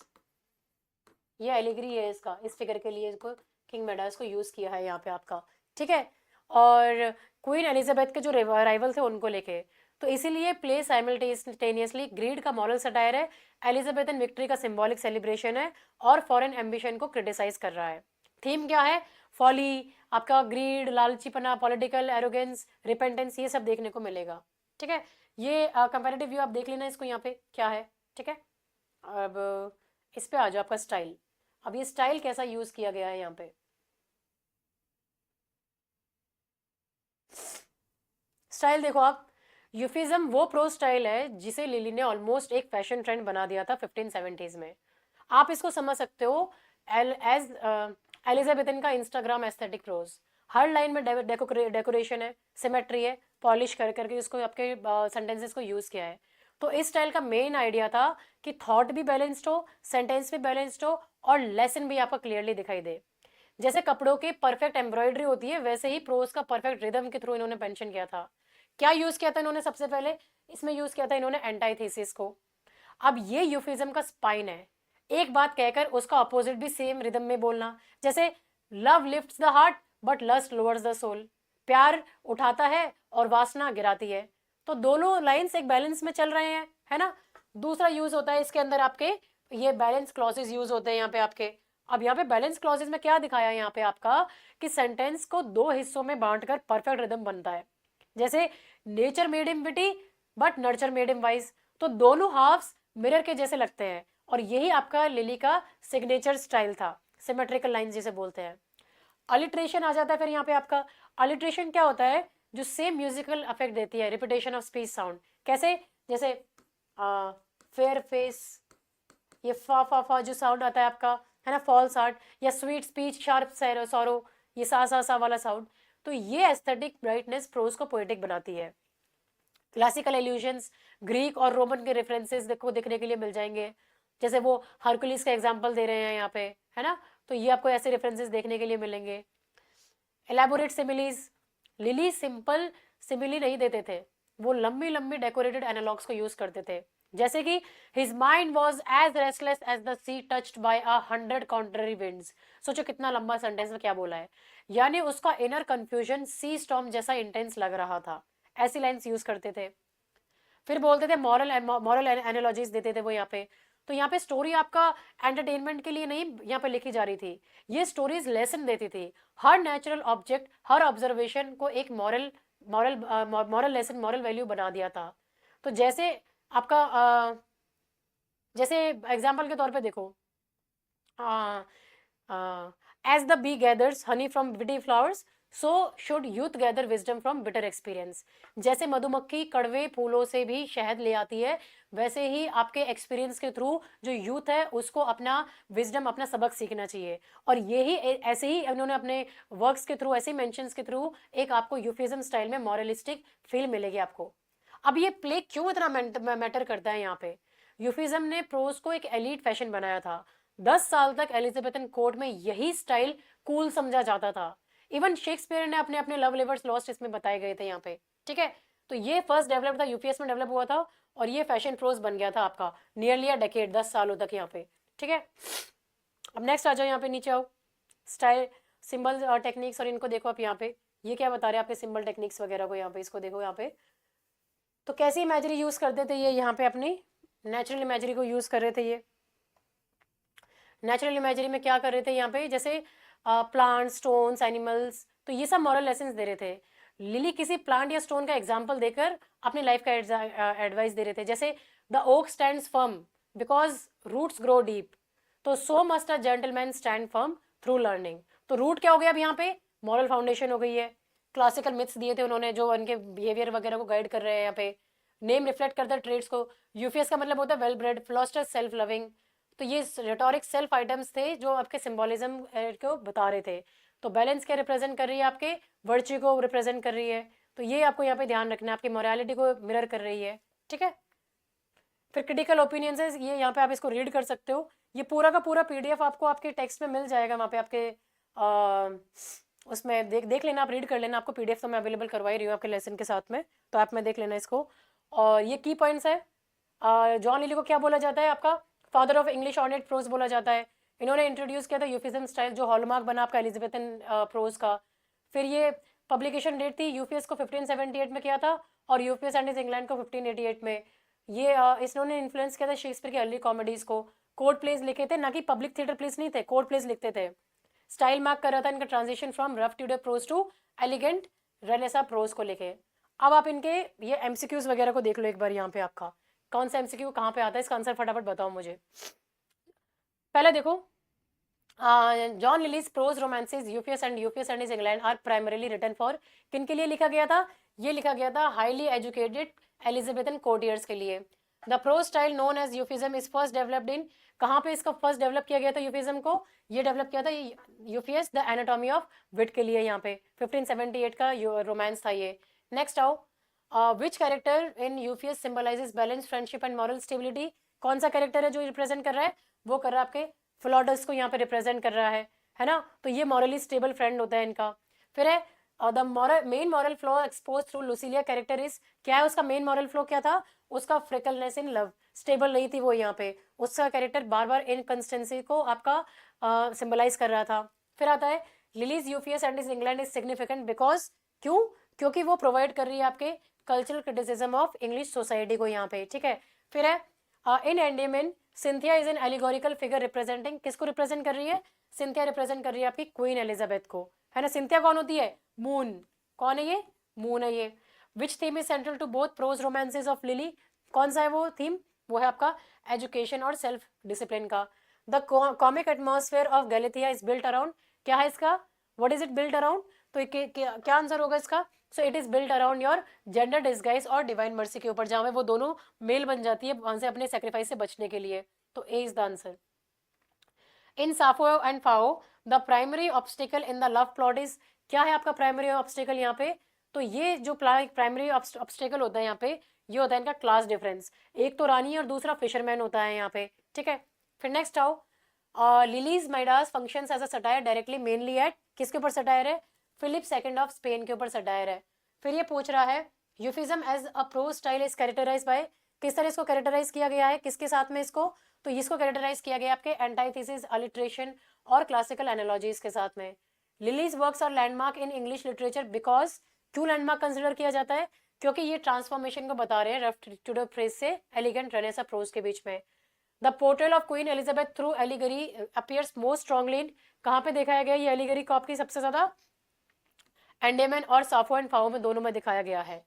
[SPEAKER 1] ये एलिगरी है इसका, इस फिगर के लिए इसको किंग मेडास को यूज किया है यहाँ पे आपका, ठीक है। और क्वीन एलिजाबेथ के जो राइवल थे उनको लेके, तो इसीलिए प्ले साइमल्टेनियसली ग्रीड का मॉरल सटायर है, एलिजाबेथ एंड विक्ट्री का सिंबॉलिक सेलिब्रेशन है, और फॉरेन एम्बिशन को क्रिटिसाइज कर रहा है। थीम क्या है, फॉली, आपका ग्रीड, लालचीपना, पॉलिटिकल एरोगेंस, रिपेंटेंस, ये सब देखने को मिलेगा, ठीक है। ये कंपैरेटिव व्यू आप देख लेना इसको यहाँ पे क्या है, ठीक है। अब इस पे आ जाओ, आपका स्टाइल। अब ये स्टाइल कैसा यूज किया गया है यहाँ पे, स्टाइल देखो आप। यूफिज्म वो प्रो स्टाइल है जिसे लिली ने ऑलमोस्ट एक फैशन ट्रेंड बना दिया था 1570s में। आप इसको समझ सकते हो एज एलिजाबेथन का इंस्टाग्राम एस्थेटिक प्रोज। हर लाइन में डेकोरेशन है, सिमेट्री है, पॉलिश कर करके इसको आपके सेंटेंसेस को यूज किया है। तो इस स्टाइल का मेन आइडिया था कि थॉट भी बैलेंस्ड हो, सेंटेंस भी बैलेंस्ड हो, और लेसन भी आपका क्लियरली दिखाई दे। जैसे कपड़ों की परफेक्ट एम्ब्रॉयडरी होती है, वैसे ही प्रोज का परफेक्ट रिदम के थ्रू इन्होंने मेंशन किया था। क्या यूज किया था इन्होंने, सबसे पहले इसमें यूज किया था इन्होंने एंटाइथेसिस को। अब ये यूफिज्म का स्पाइन है, एक बात कहकर उसका अपोजिट भी सेम रिदम में बोलना। जैसे love lifts the heart but lust lowers the soul, प्यार उठाता है और वासना गिराती है। तो दोनों लाइंस एक बैलेंस में चल रहे हैं, है ना। दूसरा यूज होता है इसके अंदर आपके, ये बैलेंस क्लॉजेज यूज होते हैं यहाँ पे आपके। अब यहाँ पे बैलेंस क्लॉजेज में क्या दिखाया है यहाँ पे आपका, कि सेंटेंस को दो हिस्सों में बांटकर परफेक्ट रिदम बनता है। जैसे nature made him witty but nurture made him wise, तो दोनों हाफ्स मिरर के जैसे लगते हैं, और यही आपका लिली का सिग्नेचर स्टाइल था, सिमेट्रिकल लाइंस जिसे बोलते हैं। अलिट्रेशन आ जाता है फिर यहाँ पे आपका। अलिट्रेशन क्या होता है, जो सेम म्यूजिकल इफेक्ट देती है, रिपीटेशन ऑफ स्पीच साउंड। कैसे, जैसे फेयर फेस, ये फा फा फा जो साउंड आता है आपका, है ना, फॉल्स आर्ट, या स्वीट स्पीच, शार्प सॉरो, ये सा वाला साउंड। तो ये एस्थेटिक ब्राइटनेस प्रोज को पोएटिक बनाती है। क्लासिकल एल्यूशंस, ग्रीक और रोमन के रेफरेंसेस देखो देखने के लिए मिल जाएंगे। जैसे वो हरकुलिस का एग्जांपल दे रहे हैं यहाँ पे, है ना, तो ये आपको ऐसे रेफरेंसेस देखने के लिए मिलेंगे। Elaborate similes, lily simple simile नहीं देते थे, वो लंबी लंबी डेकोरेटेड एनालॉग्स को यूज करते थे। जैसे कि his mind was as restless as the sea touched by 100 contrary winds. सोचो कितना लंबा सेंटेंस में क्या बोला है, यानी उसका इनर कंफ्यूजन सी स्टॉर्म जैसा इंटेंस लग रहा था। ऐसी लाइन्स यूज करते थे। फिर बोलते थे मॉरल एनालॉजीज देते थे वो यहाँ पे। तो यहाँ पे स्टोरी आपका एंटरटेनमेंट के लिए नहीं यहाँ पे लिखी जा रही थी, ये स्टोरीज लेसन देती थी। हर नेचुरल ऑब्जेक्ट, हर ऑब्जर्वेशन को एक moral moral moral lesson, moral value बना दिया था। तो जैसे आपका जैसे एग्जाम्पल के तौर पे देखो, as the bee gathers honey from bitter flowers, so should youth gather wisdom from bitter experience. जैसे मधुमक्खी कड़वे फूलों से भी शहद ले आती है, वैसे ही आपके एक्सपीरियंस के थ्रू जो यूथ है उसको अपना विजडम, अपना सबक सीखना चाहिए। और यही ऐसे ही उन्होंने अपने वर्क्स के थ्रू, ऐसे मेंशंस के थ्रू एक आपको यूफिज्म स्टाइल में मॉरलिस्टिक फील मिलेगी आपको। अब ये प्ले क्यों इतना मैटर करता है यहाँ पे? यूफिज्म ने प्रोज को एक एलीट फैशन बनाया था। 10 साल तक एलिजाबेथन कोर्ट में यही स्टाइल कूल समझा जाता था। इवन शेक्सपियर ने अपने अपने लव लेवर्स लॉस्ट इसमें बताए गए थे यहाँ पे, ठीक है। तो ये फर्स्ट डेवलप था, यूपीएस में डेवलप हुआ था, और ये फैशन प्रोज बन गया था आपका नियरली अ डेकेड, 10 सालों तक यहाँ पे, ठीक है। अब नेक्स्ट आ जाओ, यहाँ पे नीचे आओ, स्टाइल सिंबल और टेक्निक्स, और इनको देखो आप यहाँ पे, ये क्या बता रहे हैं आपके सिंबल टेक्निक्स वगैरह को, यहाँ पे इसको देखो यहाँ पे। तो कैसी इमेजरी यूज करते थे ये, यहाँ पे अपनी नेचुरल इमेजरी को यूज कर रहे थे ये। नेचुरल इमेजरी में क्या कर रहे थे यहाँ पे, जैसे प्लांट, स्टोन्स, एनिमल्स, तो ये सब मॉरल लेसन्स दे रहे थे। लिली किसी प्लांट या स्टोन का एग्जाम्पल देकर अपनी लाइफ का एडवाइस दे रहे थे, जैसे the oak stand firm because roots grow deep, तो so must a gentleman stand firm through learning. तो रूट क्या हो गया अब यहाँ पे, मॉरल फाउंडेशन हो गई है। क्लासिकल मिथ्स दिए थे उन्होंने जो उनके बिहेवियर वगैरह को गाइड कर रहे हैं यहाँ पे। नेम रिफ्लेक्ट करता है ट्रेड्स को, यूफियस का मतलब होता है वेल ब्रेड, फिलोस्टर सेल्फ लविंग। तो ये रिटोरिक सेल्फ आइटम्स थे जो आपके सिंबोलिज्म को बता रहे थे। तो बैलेंस क्या रिप्रेजेंट कर रही है, आपके वर्च्यू को रिप्रेजेंट कर रही है। तो ये आपको यहाँ पे ध्यान रखना है, आपकी मोरालिटी को मिरर कर रही है, ठीक है। फिर क्रिटिकल ओपिनियंस है, ये यहाँ पे आप इसको रीड कर सकते हो। ये पूरा का पूरा पीडीएफ आपको आपके टेक्स्ट में मिल जाएगा वहाँ पे आपके उसमें देख लेना, आप रीड कर लेना। आपको पीडीएफ तो मैं अवेलेबल करवा ही रही हूँ आपके लेसन के साथ में, तो आप में देख लेना इसको। और ये की पॉइंट्स है, जॉन लिली को क्या बोला जाता है, आपका father of English ornate prose बोला जाता है। इन्होंने इंट्रोड्यूस किया था यूफिज्म स्टाइल, जो हॉलमार्क बना आपका एलिजाबेथन प्रोज का। फिर ये पब्लिकेशन डेट थी, यूपीएस को 1578 में किया था, और यूपीएस एंड इज इंग्लैंड को 1588 में। ये इन्होंने इन्फ्लुएंस किया था शेक्सपियर की अर्ली कॉमेडीज को। कोर्ट प्लेज लिखे थे, ना कि पब्लिक थिएटर प्लेस नहीं थे, कोर्ट प्लेस लिखते थे। स्टाइल मार्क कर रहा था इनका transition from rough Tudor prose to elegant Renaissance prose को लेके। अब आप इनके ये एमसीक्यूज वगैरह को देख लो एक बार, यहाँ पे आपका कौन सा एमसीक्यू कहाँ पे आता है, इसका आंसर फटाफट बताओ मुझे। पहले देखो, John Lyly's prose romances Euphues and his England are primarily written for, किन के लिए लिखा गया था, ये लिखा गया था हाईली एजुकेटेड एलिजाबेथन कोर्टियर्स के लिए। The prose style known as euphuism is first developed in, कहाँ पे इसका फर्स्ट डेवलप किया गया था यूफिज्म को, ये डेवलप किया था यूफियस द एनाटॉमी ऑफ विट के लिए, यहाँ पे 1578 का रोमांस था ये। नेक्स्ट आओ, which character in Euphues symbolises balance, friendship and moral stability, कौन सा कैरेक्टर है जो रिप्रेजेंट कर रहा है, वो कर रहा है आपके फ्लॉडस को यहाँ पे रिप्रेजेंट कर रहा है ना। तो ये मॉरली स्टेबल फ्रेंड होता है इनका। फिर है the main moral flaw expose through Lucilla character is, क्या है उसका मेन मॉरल फ्लो, क्या था उसका, फ्रिकलनेस इन लव, स्टेबल नहीं थी वो यहाँ पे, उसका कैरेक्टर बार बार इनकंसिस्टेंसी को आपका सिंबलाइज कर रहा था। फिर आता है Lyly's Euphues and his England is significant because, क्यों, क्योंकि वो प्रोवाइड कर रही है आपके cultural criticism of English society को यहाँ पे, ठीक है। फिर है in Endymion Cynthia is an allegorical figure representing, किसको रिप्रेजेंट कर रही है, सिंथिया रिप्रेजेंट कर रही है आपकी क्वीन एलिजाबेथ को, है ना। सिंथिया कौन होती है, मून, कौन है ये, मून है ये। Which theme is central to both prose romances of Lyly, कौन सा है वो थीम, वो है आपका एजुकेशन और सेल्फ डिसिप्लिन का। The comic atmosphere of Galathea is built around, क्या है इसका, what is it built around, तो क्या आंसर होगा इसका, so it is built around your gender disguise और डिवाइन मर्सी के ऊपर, जहां पे वो दोनों मेल बन जाती है वहां से अपने सेक्रीफाइस से बचने के लिए। तो A is the answer. In Sappho and Phao the primary obstacle in the love plot is, क्या है आपका प्राइमरी ऑब्स्टिकल यहाँ पे, तो ये जो प्राइमरी ऑब्स्टिकल होता है यहाँ पे, ये होता है इनका क्लास डिफरेंस। एक तो रानी और दूसरा फिशरमैन होता है यहाँ पे, ठीक है। फिर नेक्स्ट आओ, Lyly's Midas functions as a satire directly mainly at, किसके ऊपर सटायर है, फिलिप सेकंड ऑफ स्पेन के ऊपर सटायर है। फिर ये पूछ रहा है euphuism as a prose style is characterised by, किस तरह इसको कैरेक्टराइज किया गया है, किसके साथ में इसको, तो इसको कैरेक्टराइज किया गया आपके एंटाइथेसिस, अलिट्रेशन और क्लासिकल एनालॉजीज के साथ में। Lyly's works are landmark in English literature because, क्यों लैंडमार्क कंसिडर किया जाता है, क्योंकि ये ट्रांसफॉर्मेशन को बता रहे हैं रफ ट्यूडर फ्रेज से एलिगेंट रेनेसा प्रोज के बीच में। The portrayal of Queen Elizabeth through allegory appears most strongly in, कहाँ पे दिखाया गया ये एलिगरी को आपकी सबसे ज्यादा, एंडेमन और साफो एंड फाओ में दोनों में दिखाया गया है।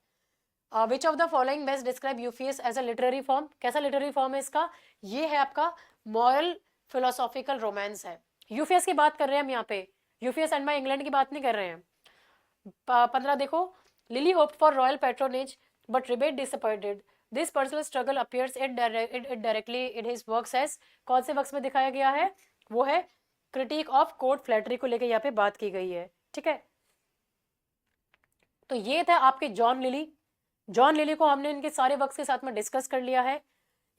[SPEAKER 1] Which of the following best describe Euphues as a literary form, कैसा लिटरेरी फॉर्म है इसका, ये है आपका मॉरल फिलोसॉफिकल रोमांस है। यूफियस की बात कर रहे हैं हम यहाँ पे, यूफियस एंड माई इंग्लैंड की बात नहीं कर रहे हैं। 15 देखो, Lyly hoped for royal patronage but rebate disappointed, this personal struggle appears it directly in his works as, कौन से वर्क्स में दिखाया गया है, वो है क्रिटिक ऑफ कोर्ट फ्लैटरी को लेकर यहाँ पे बात की गई है, ठीक है। तो ये था आपके जॉन लिली, जॉन लिली को हमने इनके सारे वर्क्स के साथ में डिस्कस कर लिया है।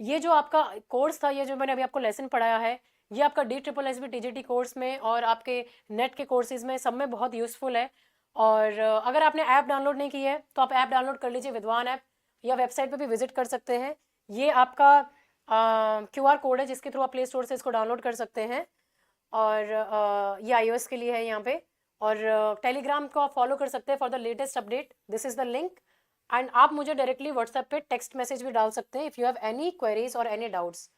[SPEAKER 1] ये जो आपका कोर्स था, ये जो मैंने अभी आपको लेसन पढ़ाया है, ये आपका DSSB TGT कोर्स में और आपके नेट के कोर्सेज में सब में बहुत यूज़फुल है। और अगर आपने ऐप डाउनलोड नहीं की है तो आप ऐप डाउनलोड कर लीजिए, विद्वान ऐप, या वेबसाइट पे भी विजिट कर सकते हैं। ये आपका QR कोड है जिसके थ्रू आप प्ले स्टोर से इसको डाउनलोड कर सकते हैं। और ये iOS के लिए है यहाँ पे। और टेलीग्राम को आप फॉलो कर सकते हैं for the latest update. This is the link. And आप मुझे डायरेक्टली व्हाट्सएप पे टेक्स्ट मैसेज भी डाल सकते हैं if you have any queries और एनी डाउट्स।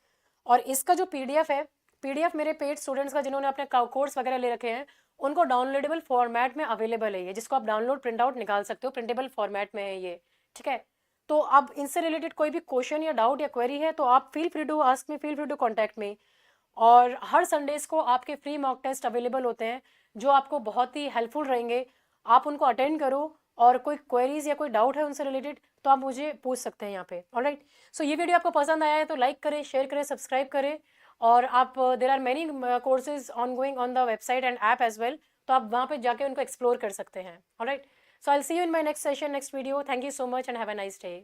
[SPEAKER 1] और इसका जो PDF है, PDF मेरे पेड स्टूडेंट्स का जिन्होंने अपने कोर्स वगैरह ले रखे हैं उनको डाउनलोडेबल फॉर्मेट में अवेलेबल है ये, जिसको आप डाउनलोड प्रिंट आउट निकाल सकते हो, प्रिंटेबल फॉर्मेट में है ये, ठीक है। तो अब इनसे रिलेटेड कोई भी क्वेश्चन या डाउट या क्वेरी है तो आप feel free to ask me, feel free to contact me. और हर संडेज़ को आपके फ्री मॉक टेस्ट अवेलेबल होते हैं जो आपको बहुत ही हेल्पफुल रहेंगे। आप उनको अटेंड करो और कोई क्वेरीज या कोई डाउट है उनसे रिलेटेड तो आप मुझे पूछ सकते हैं यहाँ पे। ऑलराइट, सो ये वीडियो आपको पसंद आया है तो लाइक करें, शेयर करें, सब्सक्राइब करें। और आप there are many courses on going on the website and app as well, तो आप वहाँ पे जाके उनको एक्सप्लोर कर सकते हैं। Alright, so I will see you in my next session, next video. Thank you so much and have a nice day.